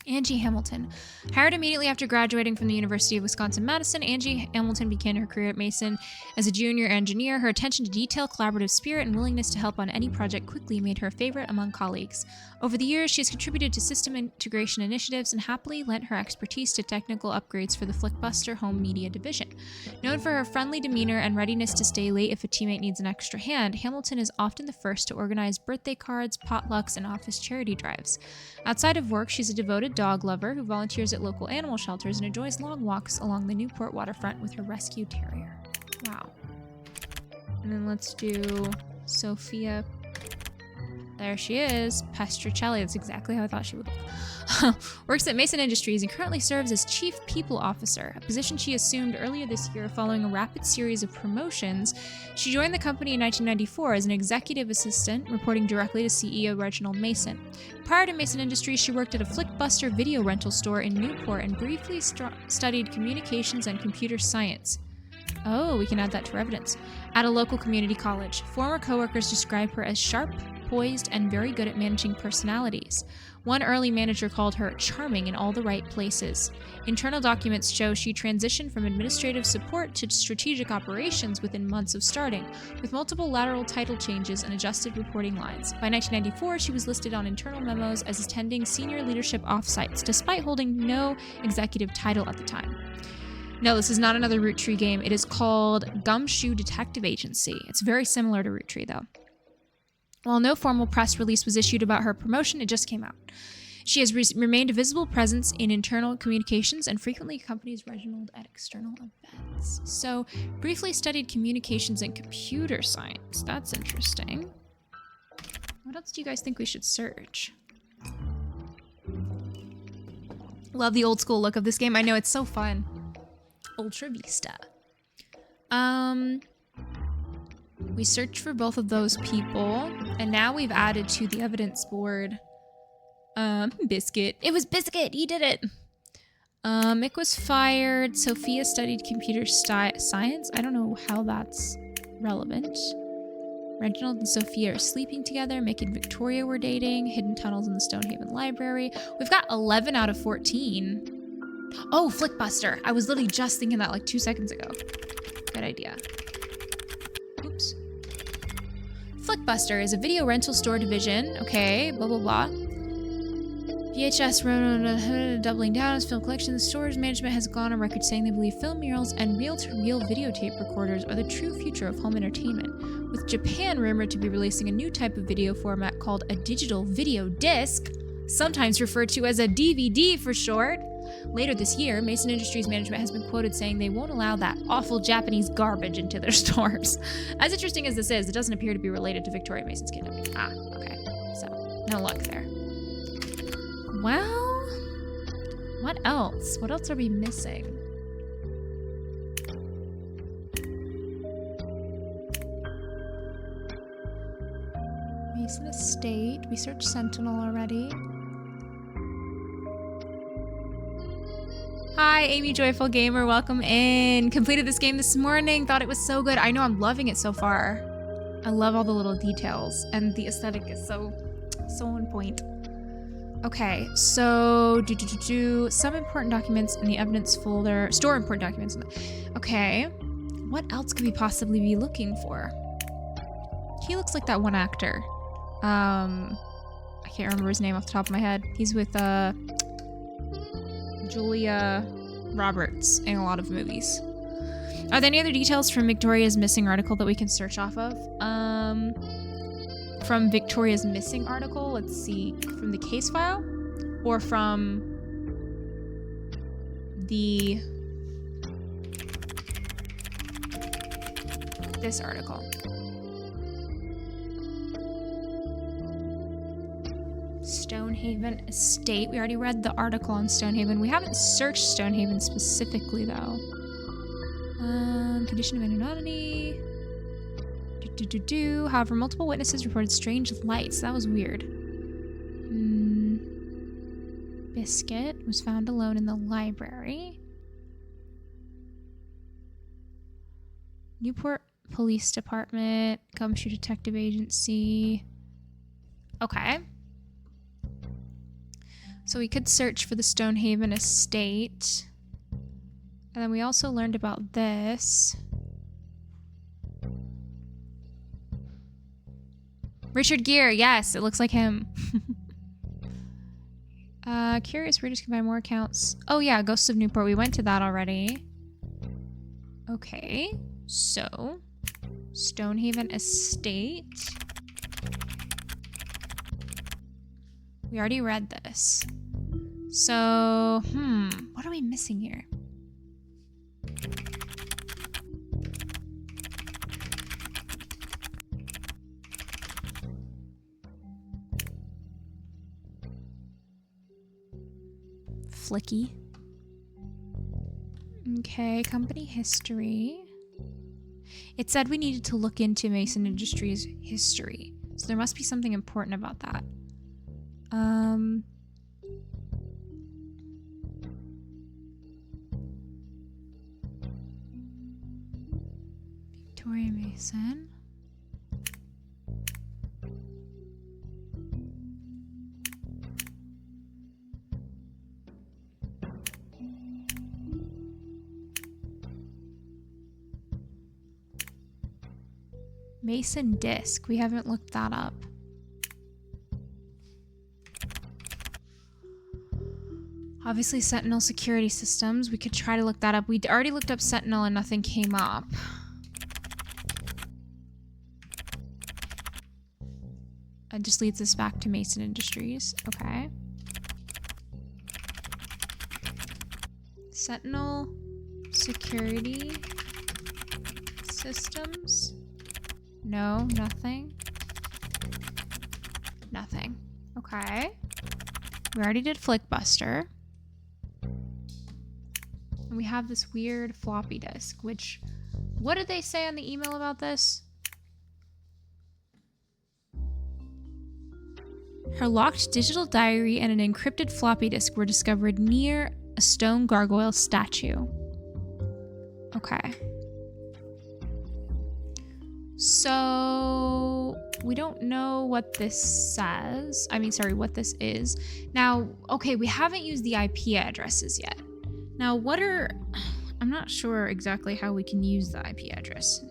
Angie Hamilton. Hired immediately after graduating from the University of Wisconsin-Madison, Angie Hamilton began her career at Mason as a junior engineer. Her attention to detail, collaborative spirit, and willingness to help on any project quickly made her a favorite among colleagues. Over the years, she has contributed to system integration initiatives and happily lent her expertise to technical upgrades for the Flickbuster home media division. Known for her friendly demeanor and readiness to stay late if a teammate needs an extra hand, Hamilton is often the first to organize birthday cards, potlucks, and office charity drives. Outside of work, she's a devoted dog lover who volunteers at local animal shelters and enjoys long walks along the Newport waterfront with her rescue terrier. Wow. And then let's do Sophia. There she is, Pestricelli. That's exactly how I thought she would look. Works at Mason Industries and currently serves as Chief People Officer, a position she assumed earlier this year following a rapid series of promotions. She joined the company in 1994 as an executive assistant, reporting directly to CEO Reginald Mason. Prior to Mason Industries, she worked at a Flickbuster video rental store in Newport and briefly studied communications and computer science. Oh, we can add that to our evidence. At a local community college. Former coworkers describe her as sharp, poised, and very good at managing personalities. One early manager called her charming in all the right places. Internal documents show she transitioned from administrative support to strategic operations within months of starting, with multiple lateral title changes and adjusted reporting lines. By 1994, she was listed on internal memos as attending senior leadership offsites, despite holding no executive title at the time. No, this is not another Root Tree game. It is called Gumshoe Detective Agency. It's very similar to Root Tree, though. While no formal press release was issued about her promotion, it just came out. She has remained a visible presence in internal communications and frequently accompanies Reginald at external events. So, briefly studied communications and computer science. That's interesting. What else do you guys think we should search? Love the old school look of this game. I know, it's so We searched for both of those people, and now we've added to the evidence board Biscuit. It was Biscuit! He did it! Mick was fired. Sophia studied computer science. I don't know how that's relevant. Reginald and Sophia are sleeping together. Mick and Victoria were dating. Hidden tunnels in the Stonehaven Library. We've got 11 out of 14. Oh, Flickbuster. I was literally just thinking that like 2 seconds ago. Good idea. Oops. Flickbuster is a video rental store division. Okay, blah, blah, blah. VHS doubling down its film collection. The store's management has gone on record saying they believe film murals and reel-to-reel videotape recorders are the true future of home entertainment, with Japan rumored to be releasing a new type of video format called a digital video disc, sometimes referred to as a DVD for short. Later this year, Mason Industries management has been quoted saying they won't allow that awful Japanese garbage into their stores. As interesting as this is, it doesn't appear to be related to Victoria Mason's kingdom. Ah, okay. So, no luck there. Well, what else? What else are we missing? Mason Estate. We searched Sentinel already. Hi, Amy Joyful Gamer. Welcome in. Completed this game this morning. Thought it was so good. I know, I'm loving it so far. I love all the little details, and the aesthetic is so on point. Okay, so some important documents in the evidence folder. Store important documents. Okay, what else could we possibly be looking for? He looks like that one actor. I can't remember his name off the top of my head. He's with Julia Roberts in a lot of movies. Are there any other details from Victoria's missing article that we can search off of? From Victoria's missing article, let's see, from the case file or from this article. Stonehaven Estate. We already read the article on Stonehaven. We haven't searched Stonehaven specifically though. Condition of anonymity. However, multiple witnesses reported strange lights. That was weird. Biscuit was found alone in the library. Newport Police Department. Gumshoe Detective Agency. Okay. So we could search for the Stonehaven Estate. And then we also learned about this. Richard Gere, yes, it looks like him. Curious readers can buy more accounts. Oh yeah, Ghosts of Newport, we went to that already. Okay, so Stonehaven Estate. We already read this. So, what are we missing here? Flicky. Okay, company history. It said we needed to look into Mason Industries history. So there must be something important about that. Victoria Mason. Mason Disc. We haven't looked that up. Obviously, Sentinel security systems. We could try to look that up. We already looked up Sentinel and nothing came up. It just leads us back to Mason Industries. Okay. Sentinel security systems. No, nothing. Nothing. Okay. We already did Flickbuster. And we have this weird floppy disk, which... What did they say on the email about this? Her locked digital diary and an encrypted floppy disk were discovered near a stone gargoyle statue. Okay. So we don't know what this says. What this is. Now, okay, we haven't used the IP addresses yet. Now, I'm not sure exactly how we can use the IP address.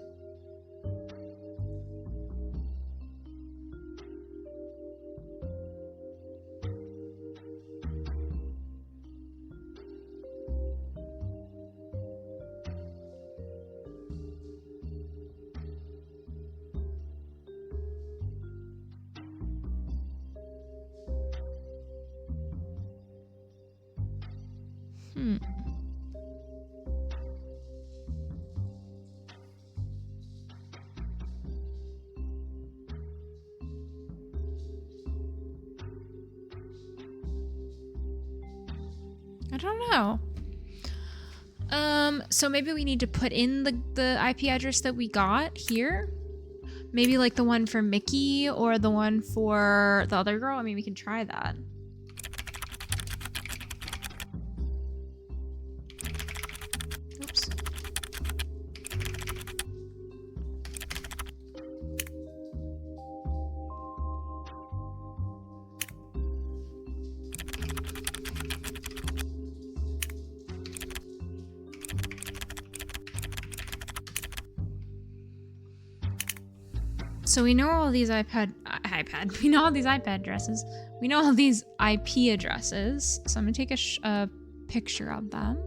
I don't know. So maybe we need to put in the IP address that we got here. Maybe like the one for Mickey or the one for the other girl. I mean, we can try that. Oops. So we know all these we know all these iPad addresses. We know all these IP addresses. So I'm gonna take a picture of them.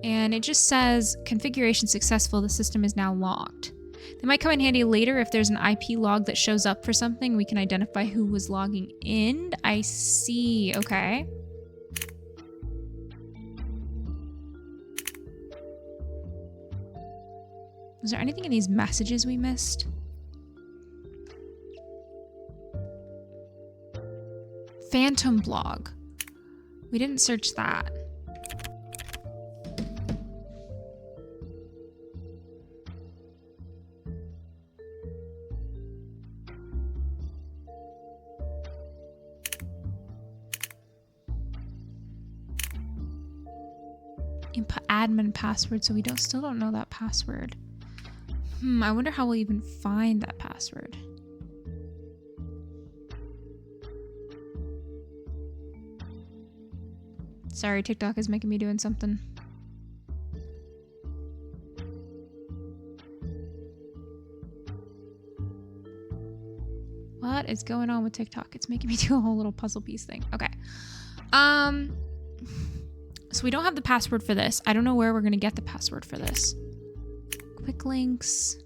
And it just says, configuration successful, the system is now logged. They might come in handy later if there's an IP log that shows up for something. We can identify who was logging in. I see, okay. Was there anything in these messages we missed? Phantom blog. We didn't search that. Input admin password, so we still don't know that password. I wonder how we'll even find that password. Sorry, TikTok is making me doing something. What is going on with TikTok? It's making me do a whole little puzzle piece thing. Okay. So we don't have the password for this. I don't know where we're going to get the password for this. Quick links.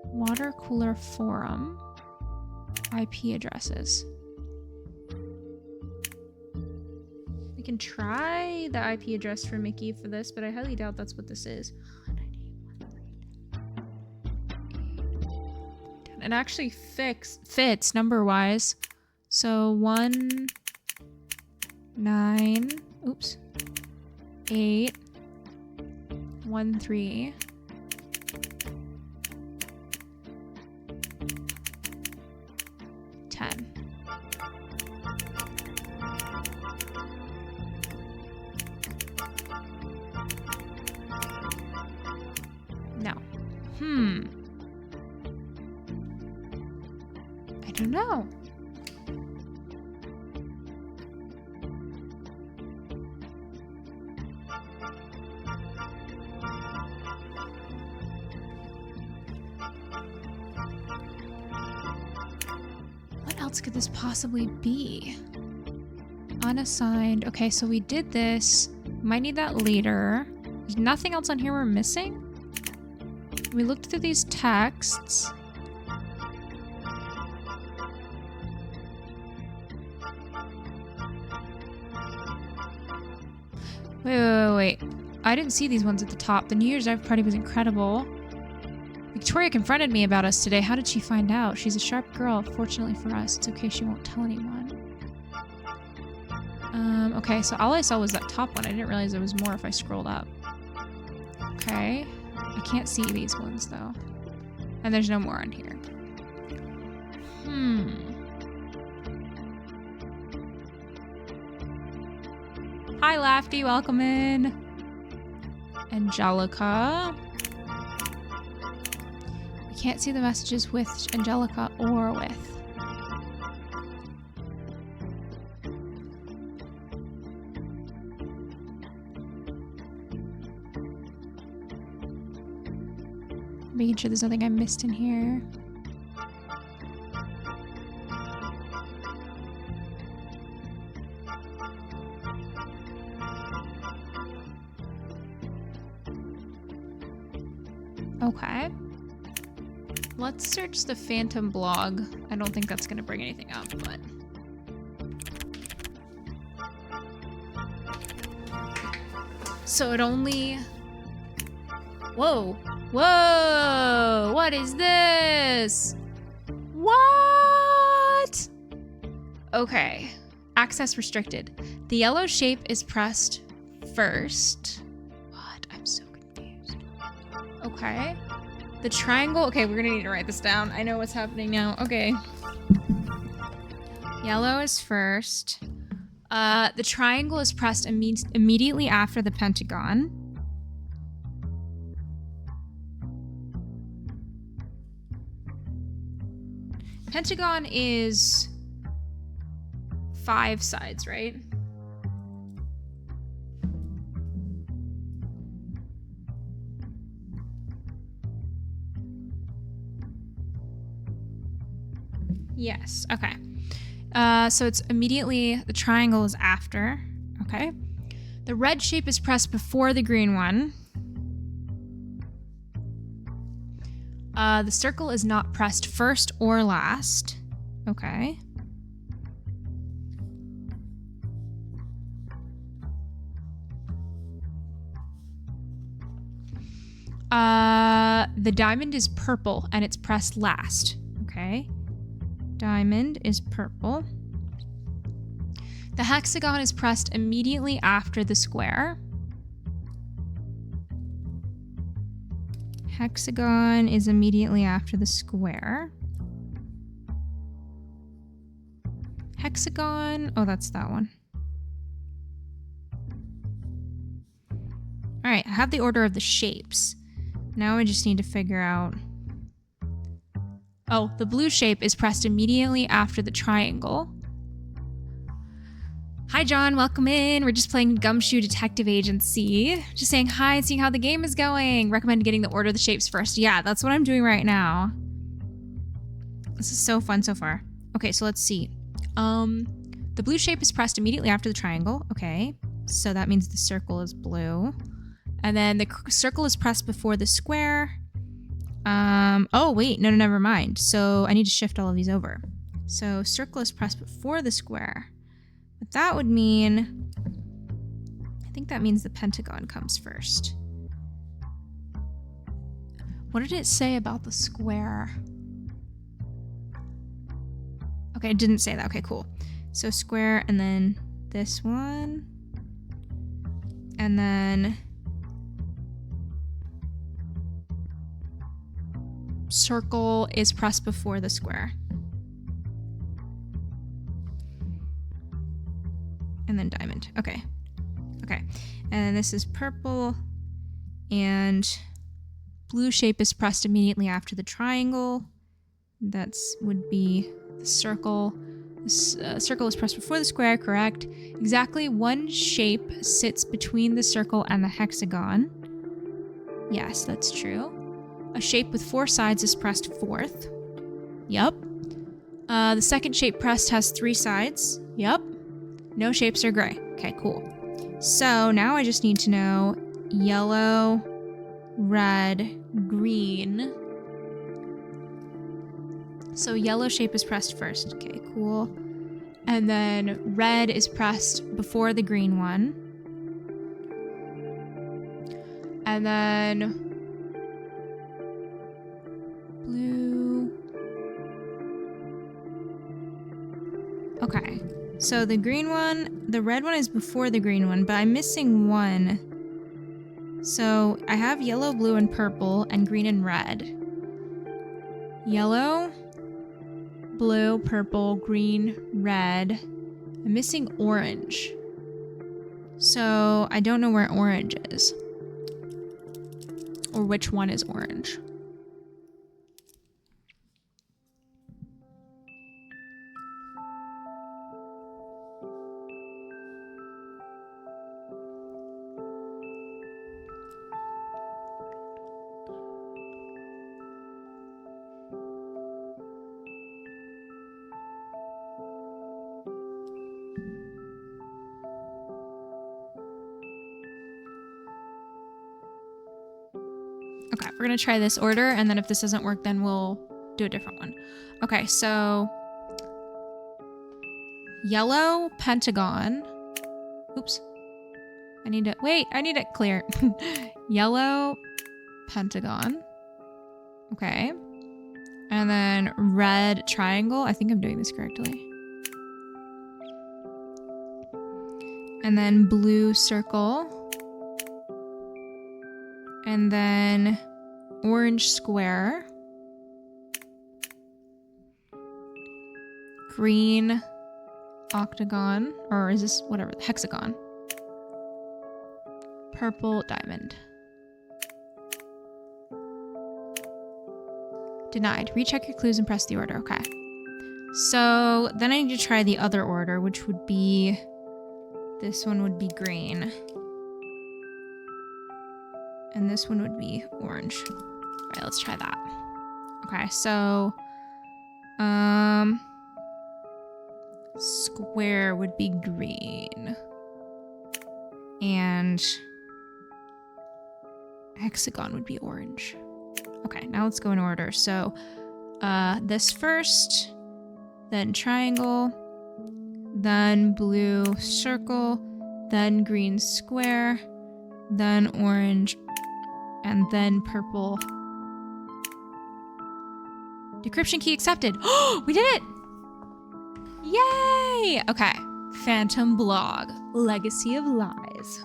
Water cooler forum. IP addresses. We can try the IP address for Mickey for this, but I highly doubt that's what this is. It actually fits number-wise. So 1, 9, oops, 8, 1, 3. No. I don't know. What else could this possibly be? Unassigned. Okay, so we did this. Might need that later. There's nothing else on here we're missing? We looked through these texts. Wait. I didn't see these ones at the top. The New Year's Eve party was incredible. Victoria confronted me about us today. How did she find out? She's a sharp girl. Fortunately for us, it's okay. She won't tell anyone. Okay, so all I saw was that top one. I didn't realize there was more if I scrolled up. Okay. I can't see these ones, though. And there's no more on here. Hi, Lafty. Welcome in. Angelica. We can't see the messages with Angelica or with. Making sure there's nothing I missed in here. Okay. Let's search the Phantom blog. I don't think that's gonna bring anything up, but... So it only... Whoa! Whoa! What is this? What? Okay. Access restricted. The yellow shape is pressed first. What? I'm so confused. Okay. The triangle. Okay, we're gonna need to write this down. I know what's happening now. Okay. Yellow is first. The triangle is pressed immediately after the pentagon. Pentagon is 5 sides, right? Yes, okay. So it's immediately, the triangle is after, okay? The red shape is pressed before the green one. The circle is not pressed first or last, okay? The diamond is purple and it's pressed last, okay? Diamond is purple. The hexagon is pressed immediately after the square. Hexagon is immediately after the square. Hexagon, oh, that's that one. All right, I have the order of the shapes. Now I just need to figure out... Oh, the blue shape is pressed immediately after the triangle. Hi, John. Welcome in. We're just playing Gumshoe Detective Agency. Just saying hi and seeing how the game is going. Recommend getting the order of the shapes first. Yeah, that's what I'm doing right now. This is so fun so far. Okay, so let's see. The blue shape is pressed immediately after the triangle. Okay, so that means the circle is blue. And then the circle is pressed before the square. Oh, wait, no, never mind. So I need to shift all of these over. So circle is pressed before the square. But that would mean, I think that means the pentagon comes first. What did it say about the square? Okay, it didn't say that. Okay, cool. So square and then this one. And then circle is pressed before the square. And then diamond. Okay. Okay. And then this is purple. And blue shape is pressed immediately after the triangle. That's would be the circle. This circle is pressed before the square, correct. Exactly one shape sits between the circle and the hexagon. Yes, that's true. A shape with 4 sides is pressed fourth. Yup. The second shape pressed has 3 sides. Yup. No shapes are gray. Okay, cool. So now I just need to know yellow, red, green. So yellow shape is pressed first. Okay, cool. And then red is pressed before the green one. And then blue. Okay. So the green one, the red one is before the green one, but I'm missing one. So I have yellow, blue, and purple, and green and red. Yellow, blue, purple, green, red. I'm missing orange. So I don't know where orange is. Or which one is orange. Okay, we're gonna try this order, and then if this doesn't work, then we'll do a different one. Okay, so yellow pentagon. Oops. I need it clear. Yellow pentagon. Okay. And then red triangle. I think I'm doing this correctly. And then blue circle. And then orange square. Green octagon. Or is this whatever? Hexagon. Purple diamond. Denied. Recheck your clues and press the order. Okay. So then I need to try the other order, which would be... This one would be green. And this one would be orange. Alright, let's try that. Okay, so... Square would be green. And... hexagon would be orange. Okay, now let's go in order. So, this first, then triangle, then blue circle, then green square, then orange, and then purple. Decryption key accepted. Oh, we did it! Yay! Okay, Phantom Blog, Legacy of Lies.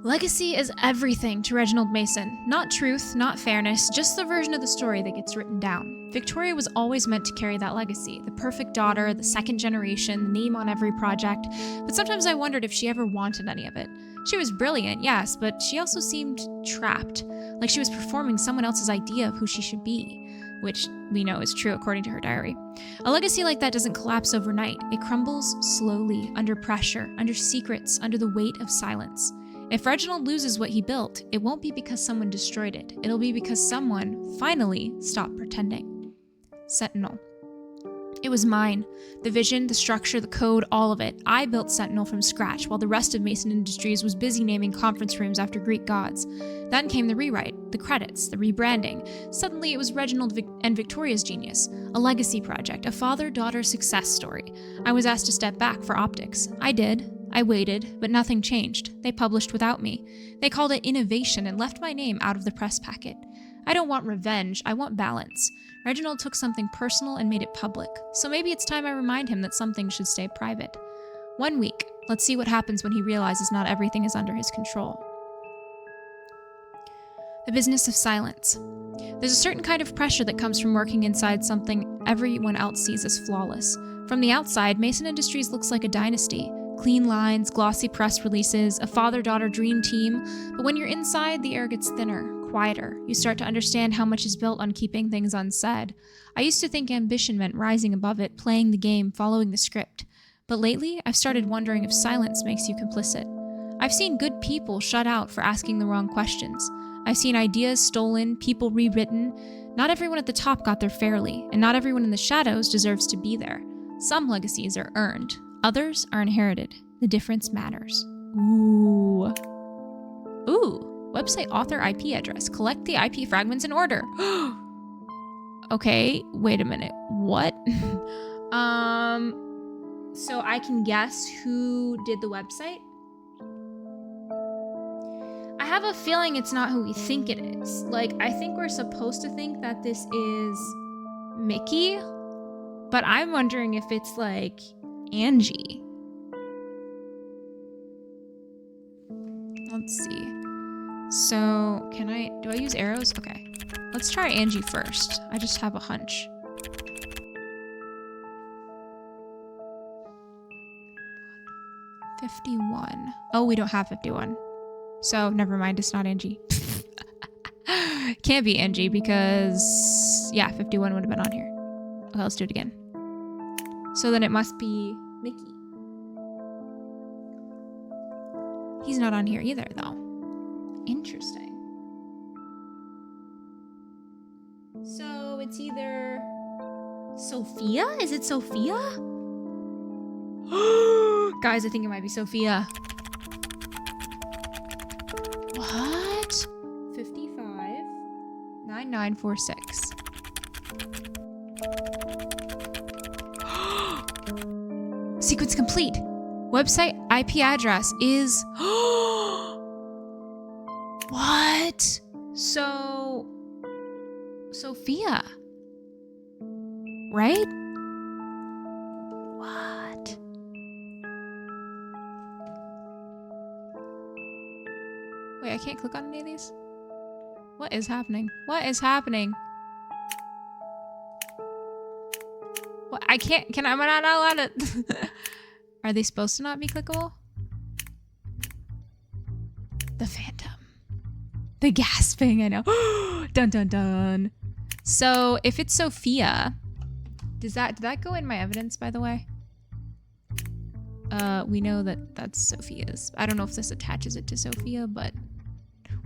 Legacy is everything to Reginald Mason. Not truth, not fairness, just the version of the story that gets written down. Victoria was always meant to carry that legacy. The perfect daughter, the second generation, the name on every project. But sometimes I wondered if she ever wanted any of it. She was brilliant, yes, but she also seemed trapped. Like she was performing someone else's idea of who she should be. Which we know is true according to her diary. A legacy like that doesn't collapse overnight. It crumbles slowly, under pressure, under secrets, under the weight of silence. If Reginald loses what he built, it won't be because someone destroyed it. It'll be because someone finally stopped pretending. Sentinel. It was mine. The vision, the structure, the code, all of it. I built Sentinel from scratch, while the rest of Mason Industries was busy naming conference rooms after Greek gods. Then came the rewrite, the credits, the rebranding. Suddenly it was Reginald and Victoria's genius. A legacy project, a father-daughter success story. I was asked to step back for optics. I did. I waited, but nothing changed. They published without me. They called it innovation and left my name out of the press packet. I don't want revenge, I want balance. Reginald took something personal and made it public, so maybe it's time I remind him that some things should stay private. 1 week. Let's see what happens when he realizes not everything is under his control. The business of silence. There's a certain kind of pressure that comes from working inside something everyone else sees as flawless. From the outside, Mason Industries looks like a dynasty. Clean lines, glossy press releases, a father-daughter dream team. But when you're inside, the air gets thinner, quieter. You start to understand how much is built on keeping things unsaid. I used to think ambition meant rising above it, playing the game, following the script. But lately, I've started wondering if silence makes you complicit. I've seen good people shut out for asking the wrong questions. I've seen ideas stolen, people rewritten. Not everyone at the top got there fairly, and not everyone in the shadows deserves to be there. Some legacies are earned. Others are inherited. The difference matters. Ooh. Website author IP address. Collect the IP fragments in order. Okay, wait a minute. What? So I can guess who did the website? I have a feeling it's not who we think it is. Like, I think we're supposed to think that this is Mickey, but I'm wondering if it's like Angie. Let's see. So, do I use arrows? Okay. Let's try Angie first. I just have a hunch. 51. Oh, we don't have 51. So never mind, it's not Angie. Can't be Angie because, yeah, 51 would have been on here. Okay, let's do it again. So then it must be Mickey. He's not on here either, though. Interesting. So it's either Sophia? Is it Sophia? Guys, I think it might be Sophia. What? 55 9946. Sequence complete. Website IP address is what? So Sophia, right? What? Wait, I can't click on any of these? What is happening? What is happening? What? I can't, am I not allowed to? Are they supposed to not be clickable? The Phantom. The gasping, I know. Dun dun dun. So if it's Sophia, did that go in my evidence, by the way? We know that that's Sophia's. I don't know if this attaches it to Sophia, but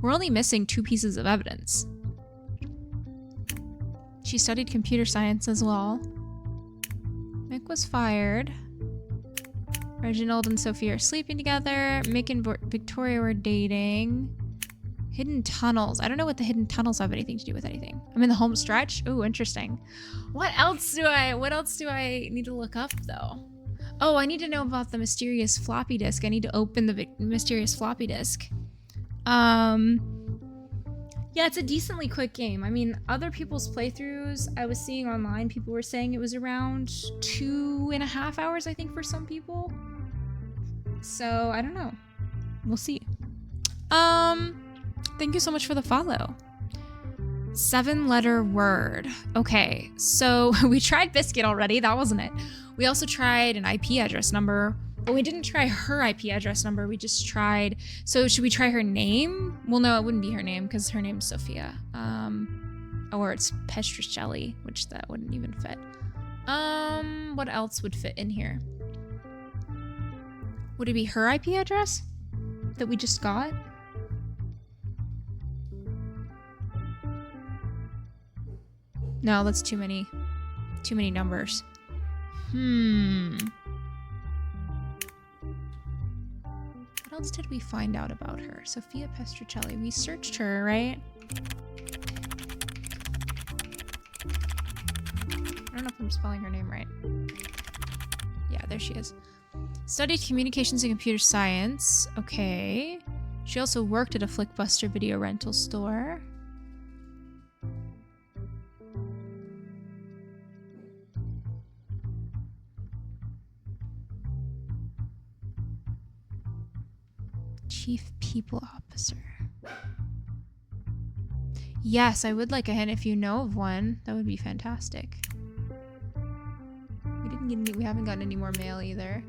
we're only missing 2 pieces of evidence. She studied computer science as well. Mick was fired. Reginald and Sophia are sleeping together. Mick and Victoria were dating. Hidden tunnels. I don't know what the hidden tunnels have anything to do with anything. I'm in the home stretch. Ooh, interesting. What else do I need to look up though? Oh, I need to know about the mysterious floppy disk. I need to open the mysterious floppy disk. Yeah, it's a decently quick game. I mean, other people's playthroughs I was seeing online, people were saying it was around 2.5 hours, I think, for some people. So, I don't know. We'll see. Thank you so much for the follow. 7-letter word. Okay, so we tried Biscuit already. That wasn't it. We also tried an IP address number. But we didn't try her IP address number. We just tried... So should we try her name? Well, no, it wouldn't be her name because her name's Sophia. Or it's Pestricelli, which that wouldn't even fit. What else would fit in here? Would it be her IP address that we just got? No, that's too many numbers. What else did we find out about her? Sophia Pestricelli. We searched her, right? I don't know if I'm spelling her name right. Yeah, there she is. Studied communications and computer science. Okay. She also worked at a Flickbuster video rental store. Chief People Officer. Yes, I would like a hint if you know of one. That would be fantastic. We haven't gotten any more mail either.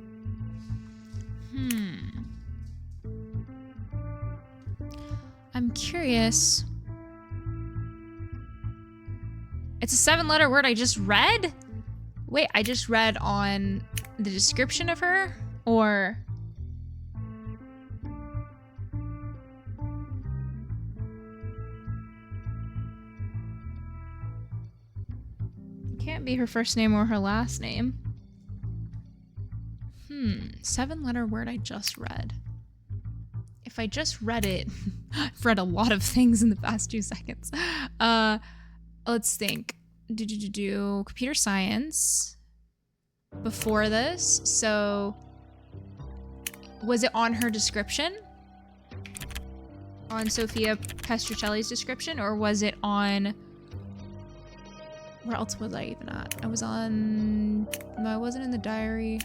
I'm curious. It's a 7-letter word I just read? Wait, I just read on the description of her? Or... can't be her first name or her last name. 7-letter word I just read. If I just read it, I've read a lot of things in the past 2 seconds. Let's think. Computer science. Before this, so was it on her description? On Sophia Pestricelli's description, or was it on... Where else was I even at? I was on... No, I wasn't in the diary.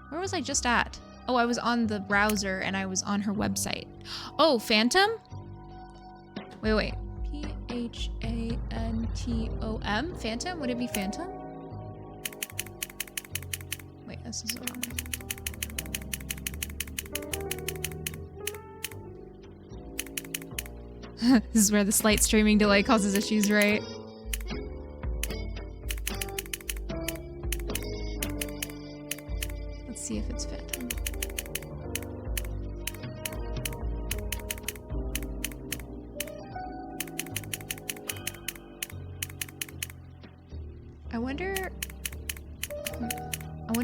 Where was I just at? Oh, I was on the browser and I was on her website. Oh, Phantom? Wait. Phantom? Phantom? Would it be Phantom? Wait, this is the wrong one. This is where the slight streaming delay causes issues, right? Let's see if it's fit. I wonder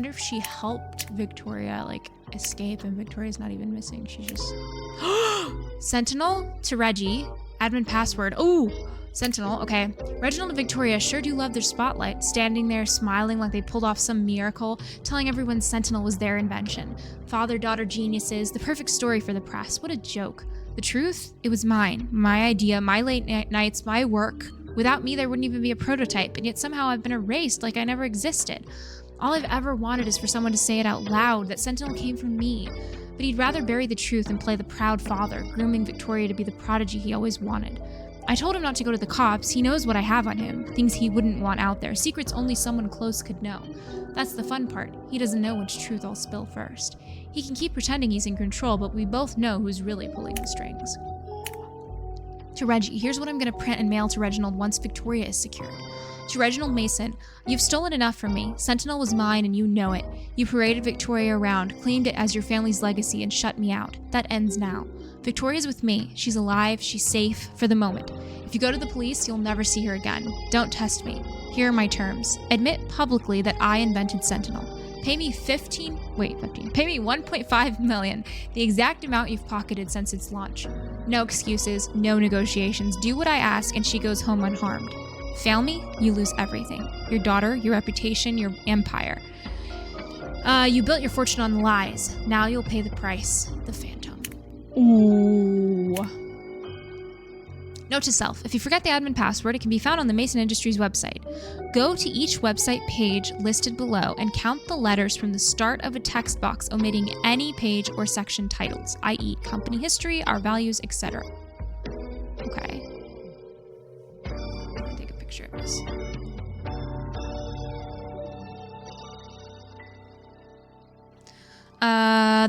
if she helped Victoria, like, escape, and Victoria's not even missing. She's just... Sentinel to Reggie. Admin password. Oh! Sentinel, okay. Reginald and Victoria sure do love their spotlight, standing there smiling like they pulled off some miracle, telling everyone Sentinel was their invention. Father-daughter geniuses, the perfect story for the press. What a joke. The truth? It was mine. My idea, my late nights, my work. Without me, there wouldn't even be a prototype, and yet somehow I've been erased like I never existed. All I've ever wanted is for someone to say it out loud, that Sentinel came from me. But he'd rather bury the truth and play the proud father, grooming Victoria to be the prodigy he always wanted. I told him not to go to the cops. He knows what I have on him, things he wouldn't want out there, secrets only someone close could know. That's the fun part. He doesn't know which truth I'll spill first. He can keep pretending he's in control, but we both know who's really pulling the strings. To Reggie, here's what I'm going to print and mail to Reginald once Victoria is secured. To Reginald Mason, you've stolen enough from me. Sentinel was mine and you know it. You paraded Victoria around, claimed it as your family's legacy, and shut me out. That ends now. Victoria's with me. She's alive. She's safe for the moment. If you go to the police, you'll never see her again. Don't test me. Here are my terms. Admit publicly that I invented Sentinel. Pay me Pay me 1.5 million, the exact amount you've pocketed since its launch. No excuses, no negotiations. Do what I ask and she goes home unharmed. Fail me, you lose everything. Your daughter, your reputation, your empire. You built your fortune on lies. Now you'll pay the price. The Phantom. Ooh. Note to self, if you forget the admin password, it can be found on the Mason Industries website. Go to each website page listed below and count the letters from the start of a text box omitting any page or section titles, i.e. company history, our values, etc. Okay. Let me take a picture of this.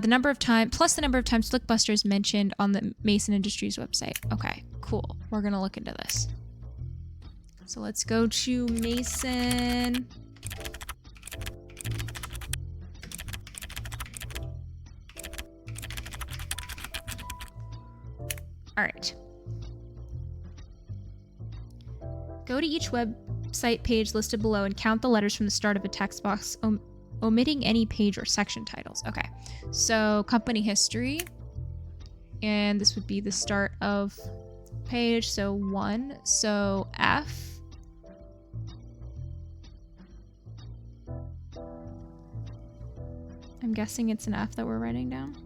The number of times Flickbuster is mentioned on the Mason Industries website. Okay, cool. We're gonna look into this. So let's go to Mason. All right. Go to each website page listed below and count the letters from the start of a text box, omitting any page or section titles. Okay, so company history, and this would be the start of page, so 1, so F. I'm guessing it's an F that we're writing down.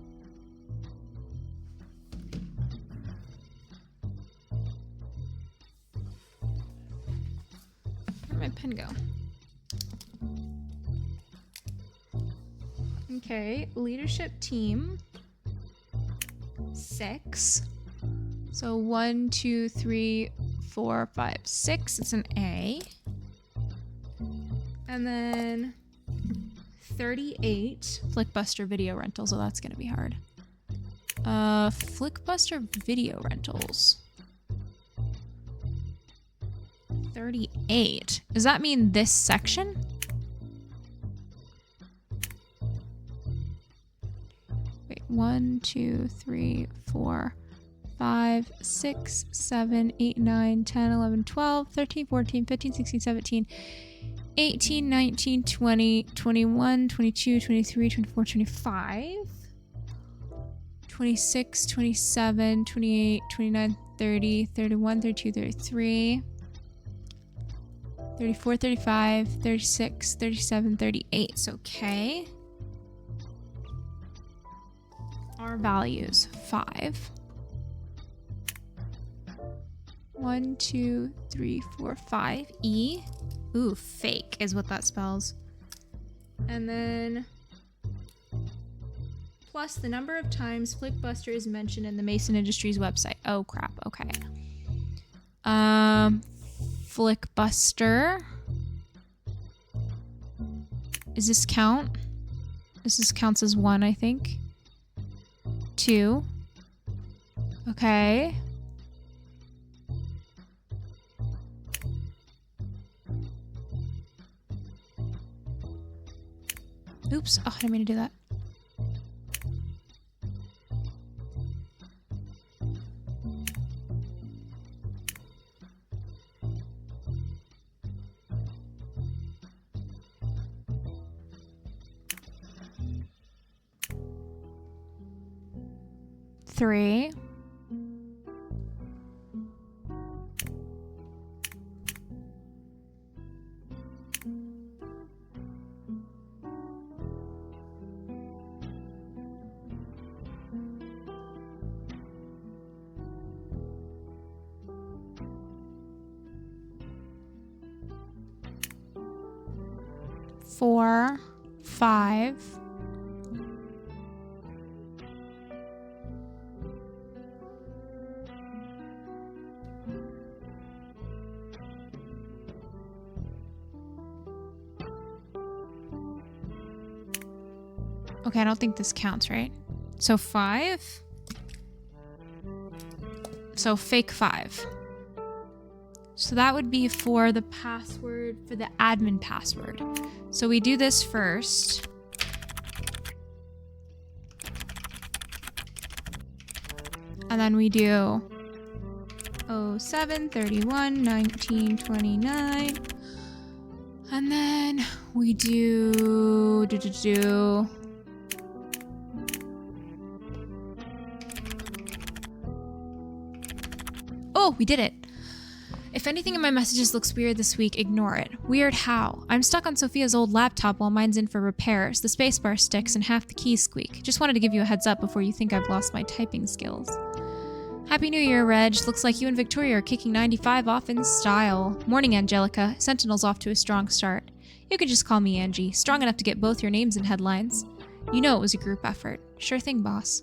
Where'd my pen go? Okay, leadership team, 6. So 1, 2, 3, 4, 5, 6. It's an A. And then 38, Flickbuster video rentals. Oh, that's gonna be hard. Flickbuster video rentals. 38. Does that mean this section? Wait, 1, 2, 3, 4, 5, 6, 7, 8, 9, 10, 11, 12, 13, 14, 15, 16, 17, 18, 19, 20, 21, 22, 23, 24, 25, 26, 27, 28, 29, 30, 31, 32, 33, 34, 35, 36, 37, 38. So, okay. Our values, 5. 1, 2, 3, 4, 5. E. Ooh, fake is what that spells. And then plus the number of times Flickbuster is mentioned in the Mason Industries website. Oh crap, okay. Flickbuster. Is this count? This counts as 1, I think. 2. Okay. Oops. Oh, I didn't mean to do that. Three. Four. Five. Okay, I don't think this counts, right? So 5. So fake 5. So that would be for the password, for the admin password. So we do this first. And then we do 07, 31, 19, 29. And then we do. Oh, we did it. If anything in my messages looks weird this week, ignore it. Weird how? I'm stuck on Sophia's old laptop while mine's in for repairs. The spacebar sticks and half the keys squeak. Just wanted to give you a heads up before you think I've lost my typing skills. Happy New Year, Reg. Looks like you and Victoria are kicking 95 off in style. Morning, Angelica. Sentinel's off to a strong start. You could just call me Angie. Strong enough to get both your names in headlines. You know it was a group effort. Sure thing, boss.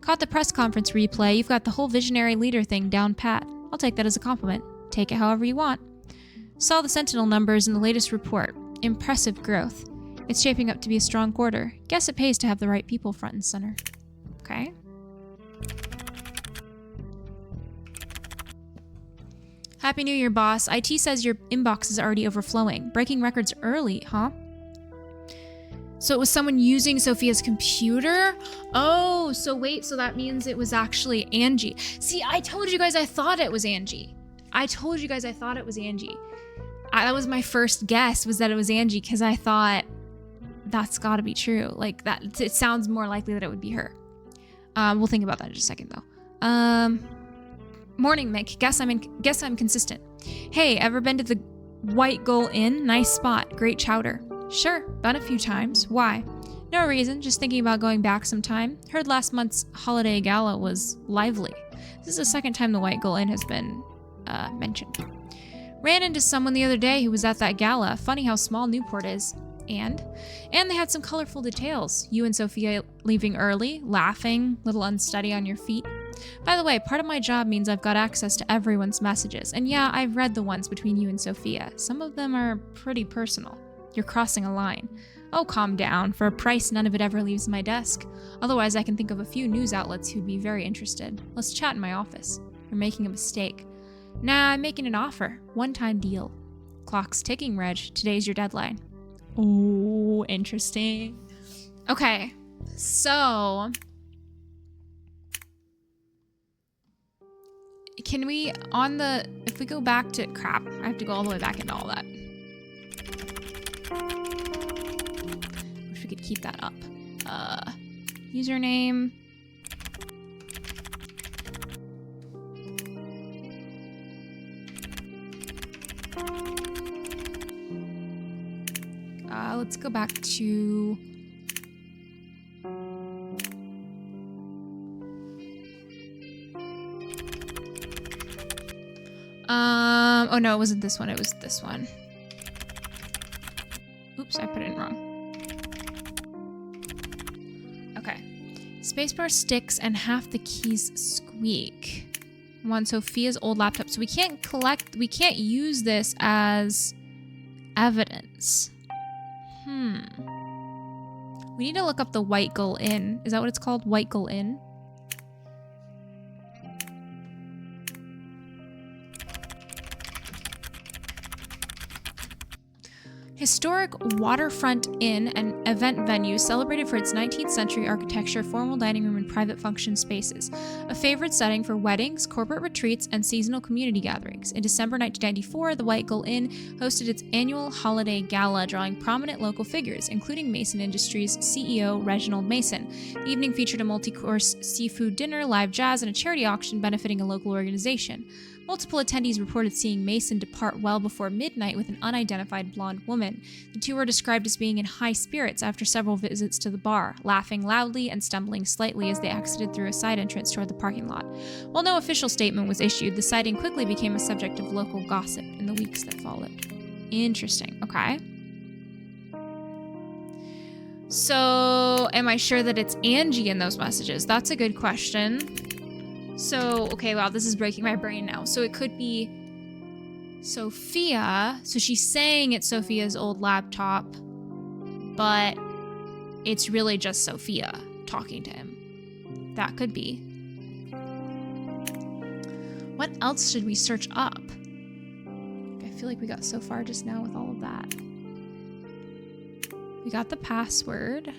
Caught the press conference replay. You've got the whole visionary leader thing down pat. I'll take that as a compliment. Take it however you want. Saw the Sentinel numbers in the latest report. Impressive growth. It's shaping up to be a strong quarter. Guess it pays to have the right people front and center. Okay. Happy New Year, boss. IT says your inbox is already overflowing. Breaking records early, huh? So it was someone using Sophia's computer? Oh, so wait, so that means it was actually Angie. See, I told you guys I thought it was Angie. That was my first guess, was that it was Angie, because I thought that's got to be true. Like, that, it sounds more likely that it would be her. We'll think about that in just a second, though. Morning, Mick. Guess I'm consistent. Hey, ever been to the White Gull Inn? Nice spot. Great chowder. Sure, been a few times. Why? No reason, just thinking about going back sometime. Heard last month's holiday gala was lively. This is the second time the White Gull Inn has been mentioned. Ran into someone the other day who was at that gala. Funny how small Newport is. And they had some colorful details. You and Sophia leaving early, laughing, little unsteady on your feet. By the way, part of my job means I've got access to everyone's messages. And yeah, I've read the ones between you and Sophia. Some of them are pretty personal. You're crossing a line. Oh, calm down. For a price, none of it ever leaves my desk. Otherwise, I can think of a few news outlets who'd be very interested. Let's chat in my office. You're making a mistake. Nah, I'm making an offer. One-time deal. Clock's ticking, Reg. Today's your deadline. Oh, interesting. Okay, so can we, if we go back to, crap, I have to go all the way back into all that. Wish we could keep that up. Username. Let's go back to... oh no, it wasn't this one, it was this one. Oops, I put it in wrong. Okay. Spacebar sticks and half the keys squeak. I'm on Sophia's old laptop, so we can't use this as evidence. We need to look up the White Gull Inn. Is that what it's called? White Gull Inn? Historic waterfront inn and event venue celebrated for its 19th century architecture, formal dining room, and private function spaces. A favorite setting for weddings, corporate retreats, and seasonal community gatherings. In December 1994, the White Gull Inn hosted its annual holiday gala, drawing prominent local figures, including Mason Industries CEO Reginald Mason. The evening featured a multi-course seafood dinner, live jazz, and a charity auction benefiting a local organization. Multiple attendees reported seeing Mason depart well before midnight with an unidentified blonde woman. The two were described as being in high spirits after several visits to the bar, laughing loudly and stumbling slightly as they exited through a side entrance toward the parking lot. While no official statement was issued, the sighting quickly became a subject of local gossip in the weeks that followed. Interesting. Okay. So, am I sure that it's Angie in those messages? That's a good question. So, okay, wow, this is breaking my brain now. So it could be Sophia. So she's saying it's Sophia's old laptop, but it's really just Sophia talking to him. That could be. What else should we search up? I feel like we got so far just now with all of that. We got the password.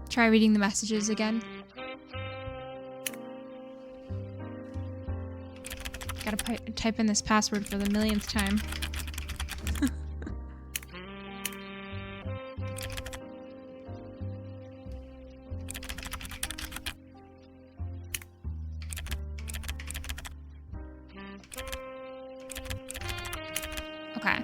Try reading the messages again. Gotta type in this password for the millionth time. Okay.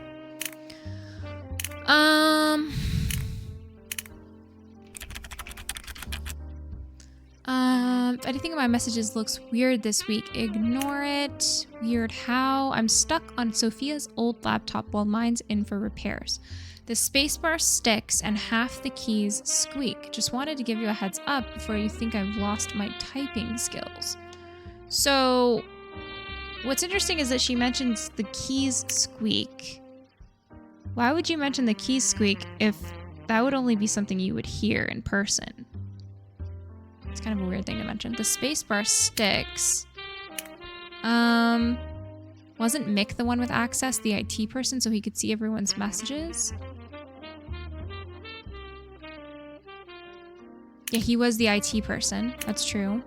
Anything in my messages looks weird this week. Ignore it. Weird how? I'm stuck on Sophia's old laptop while mine's in for repairs. The spacebar sticks and half the keys squeak. Just wanted to give you a heads up before you think I've lost my typing skills. So, what's interesting is that she mentions the keys squeak. Why would you mention the keys squeak if that would only be something you would hear in person? It's kind of a weird thing to mention. The spacebar sticks. Wasn't Mick the one with access, the IT person, so he could see everyone's messages? Yeah, he was the IT person. That's true.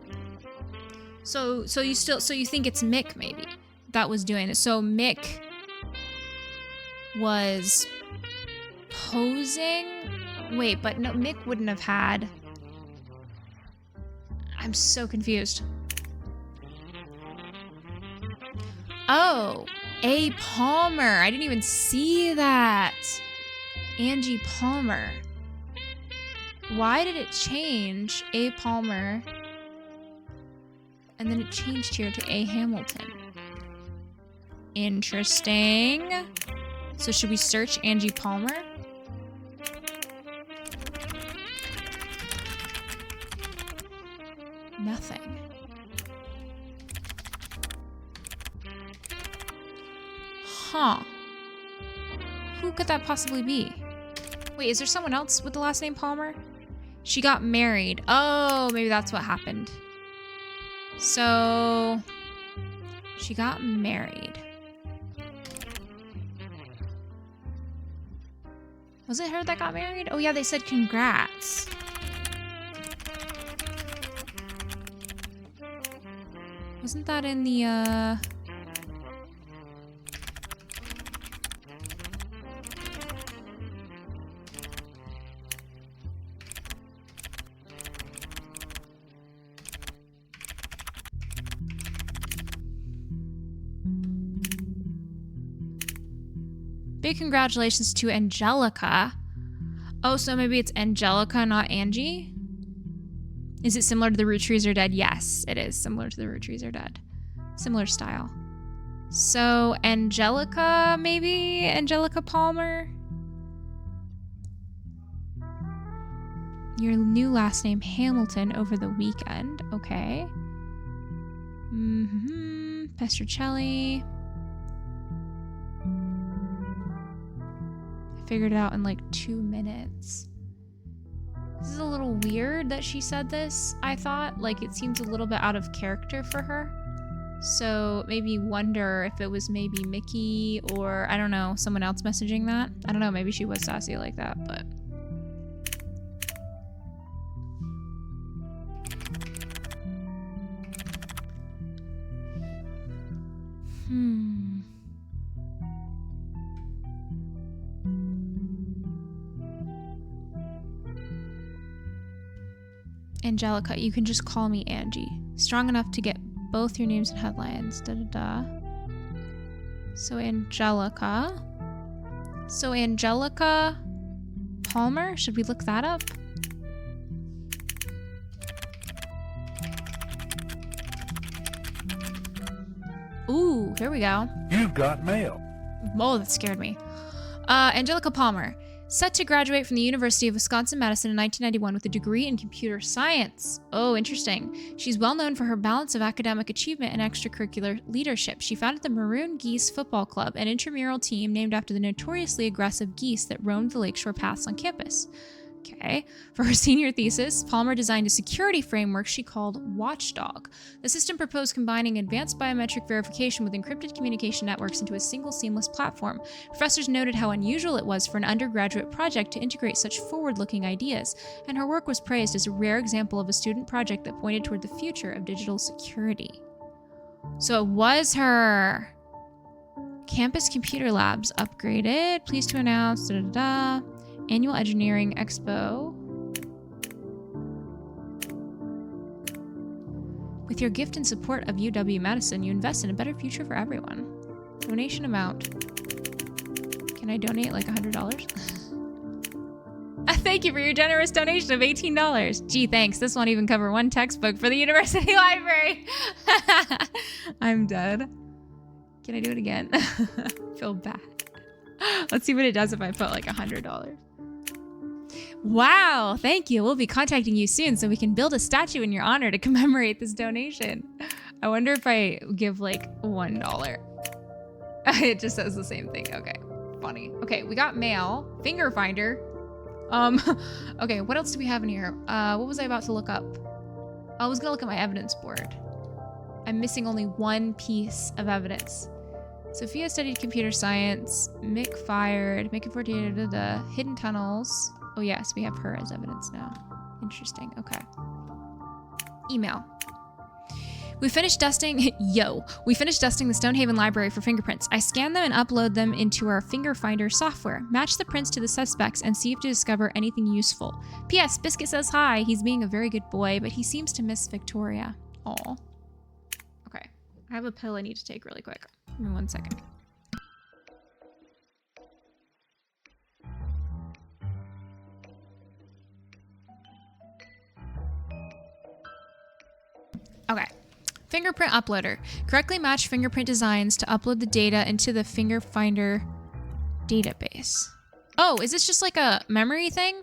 So you think it's Mick maybe that was doing it. So Mick was posing. Wait, but no, Mick wouldn't have had. I'm so confused. Oh, A. Palmer. I didn't even see that. Angie Palmer. Why did it change A. Palmer? And then it changed here to A. Hamilton. Interesting. So should we search Angie Palmer? Nothing. Huh. Who could that possibly be? Wait, is there someone else with the last name Palmer? She got married. Oh, maybe that's what happened. So, she got married. Was it her that got married? Oh yeah, they said congrats. Wasn't that in the, Big congratulations to Angelica. Oh, so maybe it's Angelica, not Angie? Is it similar to The Root Trees Are Dead? Yes, it is similar to The Root Trees Are Dead. Similar style. So, Angelica, maybe? Angelica Palmer? Your new last name, Hamilton, over the weekend. Okay. Pestrucelli. Figured it out in like 2 minutes. This is a little weird that she said this, I thought. Like, it seems a little bit out of character for her. So maybe wonder if it was maybe Mickey or, I don't know, someone else messaging that. I don't know, maybe she was sassy like that, but... Angelica, you can just call me Angie. Strong enough to get both your names in headlines. Da da da. So Angelica Palmer? Should we look that up? Ooh, here we go. You've got mail. Oh, that scared me. Angelica Palmer. Set to graduate from the University of Wisconsin-Madison in 1991 with a degree in computer science. Oh, interesting. She's well known for her balance of academic achievement and extracurricular leadership. She founded the Maroon Geese Football Club, an intramural team named after the notoriously aggressive geese that roamed the lakeshore paths on campus. Okay. For her senior thesis, Palmer designed a security framework she called Watchdog. The system proposed combining advanced biometric verification with encrypted communication networks into a single seamless platform. Professors noted how unusual it was for an undergraduate project to integrate such forward-looking ideas, and her work was praised as a rare example of a student project that pointed toward the future of digital security. So it was her. Campus computer labs upgraded. Pleased to announce, da-da-da. Annual Engineering Expo. With your gift and support of UW-Madison, you invest in a better future for everyone. Donation amount. Can I donate like $100? Thank you for your generous donation of $18. Gee, thanks. This won't even cover one textbook for the university library. I'm dead. Can I do it again? Feel bad. Let's see what it does if I put like $100. Wow, thank you. We'll be contacting you soon so we can build a statue in your honor to commemorate this donation. I wonder if I give like $1. It just says the same thing. Okay, funny. Okay, we got mail. Finger finder. Okay, what else do we have in here? What was I about to look up? I was gonna look at my evidence board. I'm missing only one piece of evidence. Sophia studied computer science. Mick fired. Mick for hidden tunnels. Oh yes, we have her as evidence now. Interesting. Okay. Email. We finished dusting the Stonehaven library for fingerprints. I scan them and upload them into our finger finder software. Match the prints to the suspects and see if to discover anything useful. P.S. Biscuit says hi. He's being a very good boy, but he seems to miss Victoria. Aw. Okay. I have a pill I need to take really quick. Give me 1 second. Okay. Fingerprint uploader. Correctly match fingerprint designs to upload the data into the finger finder database. Oh, is this just like a memory thing?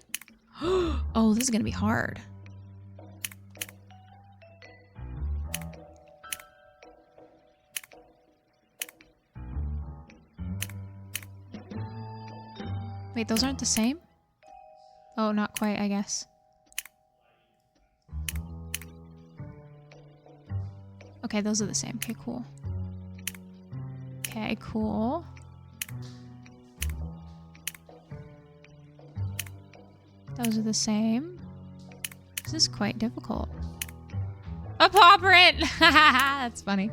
Oh, this is gonna be hard. Wait, those aren't the same? Oh, not quite, I guess. Okay, those are the same. Okay, cool. Okay, cool. Those are the same. This is quite difficult. A paw print! That's funny.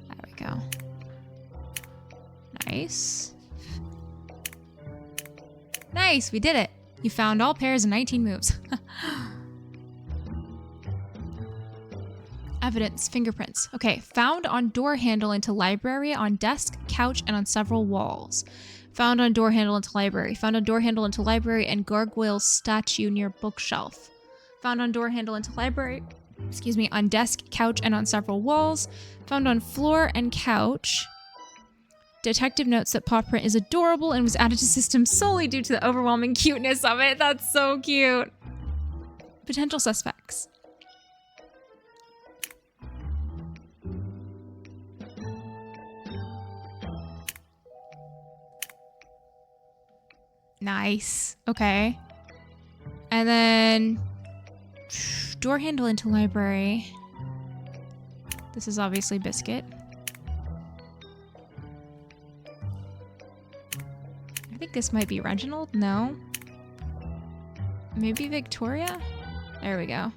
There we go. Nice. Nice, we did it. You found all pairs in 19 moves. Evidence, fingerprints. Okay, found on door handle into library, on desk, couch, and on several walls. Found on door handle into library. Found on door handle into library and gargoyle statue near bookshelf. Found on door handle into library, on desk, couch, and on several walls. Found on floor and couch. Detective notes that paw print is adorable and was added to system solely due to the overwhelming cuteness of it. That's so cute. Potential suspects. Nice. Okay. And then door handle into library. This is obviously Biscuit. I think this might be Reginald. No. Maybe Victoria? There we go.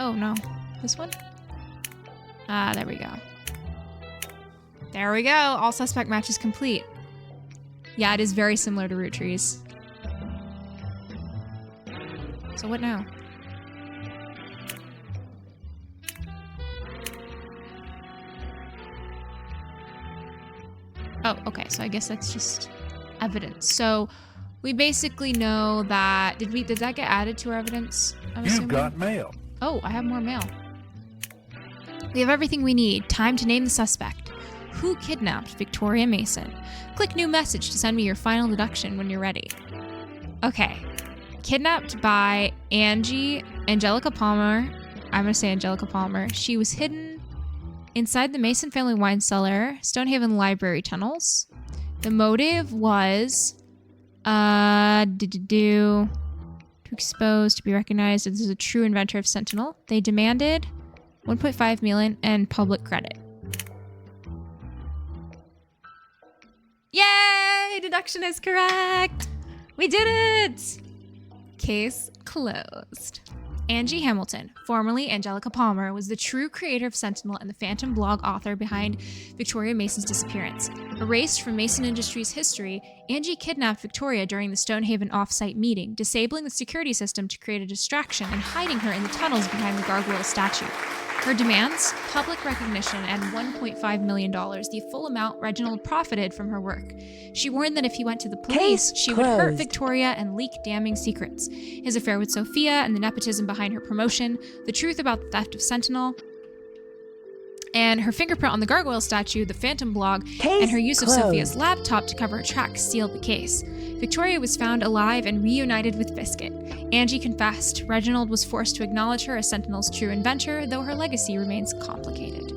Oh, no. This one? Ah, there we go. There we go. All suspect matches complete. Yeah, it is very similar to root trees. So what now? Oh, okay. So I guess that's just evidence. So we basically know that did that get added to our evidence? You've got mail. Oh, I have more mail. We have everything we need. Time to name the suspect. Who kidnapped Victoria Mason? Click new message to send me your final deduction when you're ready. Okay. Kidnapped by Angelica Palmer. I'm going to say Angelica Palmer. She was hidden inside the Mason family wine cellar, Stonehaven Library tunnels. The motive was to expose, to be recognized as a true inventor of Sentinel. They demanded 1.5 million and public credit. Yay! Deduction is correct! We did it! Case closed. Angie Hamilton, formerly Angelica Palmer, was the true creator of Sentinel and the Phantom blog author behind Victoria Mason's disappearance. Erased from Mason Industries' history, Angie kidnapped Victoria during the Stonehaven off-site meeting, disabling the security system to create a distraction and hiding her in the tunnels behind the gargoyle statue. Her demands, public recognition, and $1.5 million, the full amount Reginald profited from her work. She warned that if he went to the police, she would hurt Victoria and leak damning secrets. His affair with Sophia and the nepotism behind her promotion, the truth about the theft of Sentinel, and her fingerprint on the gargoyle statue, the Phantom blog, and her use of Sophia's laptop to cover her tracks sealed the case. Victoria was found alive and reunited with Biscuit. Angie confessed. Reginald was forced to acknowledge her as Sentinel's true inventor, though her legacy remains complicated.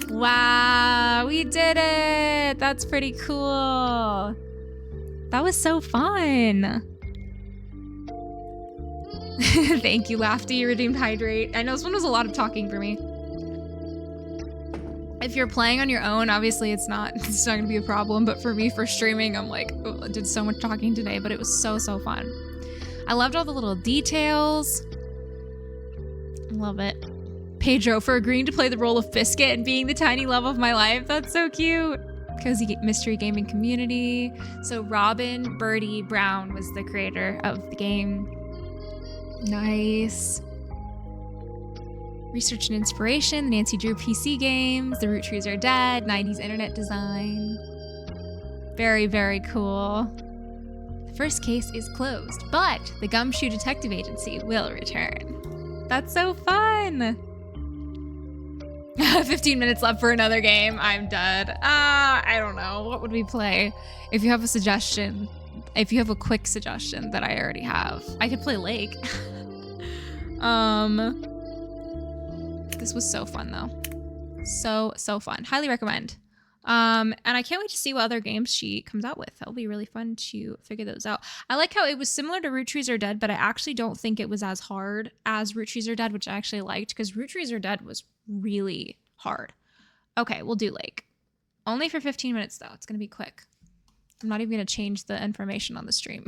Wow, we did it! That's pretty cool. That was so fun. Thank you, Lafty. You redeemed Hydrate. I know this one was a lot of talking for me. If you're playing on your own, obviously it's not going to be a problem. But for me, for streaming, I'm like, oh, I did so much talking today, but it was so fun. I loved all the little details. I love it. Pedro for agreeing to play the role of Biscuit and being the tiny love of my life. That's so cute. Cozy Mystery Gaming Community. So Robin Birdie Brown was the creator of the game. Nice. Research and inspiration, the Nancy Drew PC games, the root trees are dead, 90s internet design. Very, very cool. The first case is closed, but the Gumshoe Detective Agency will return. That's so fun. 15 minutes left for another game. I'm dead. I don't know. What would we play? If you have a suggestion, if you have a quick suggestion that I already have, I could play Lake. This was so fun though. So fun. Highly recommend. And I can't wait to see what other games she comes out with. That'll be really fun to figure those out. I like how it was similar to Root Trees Are Dead, but I actually don't think it was as hard as Root Trees Are Dead, which I actually liked because Root Trees Are Dead was really hard. Okay, we'll do Lake. Only for 15 minutes though. It's gonna be quick. I'm not even gonna change the information on the stream.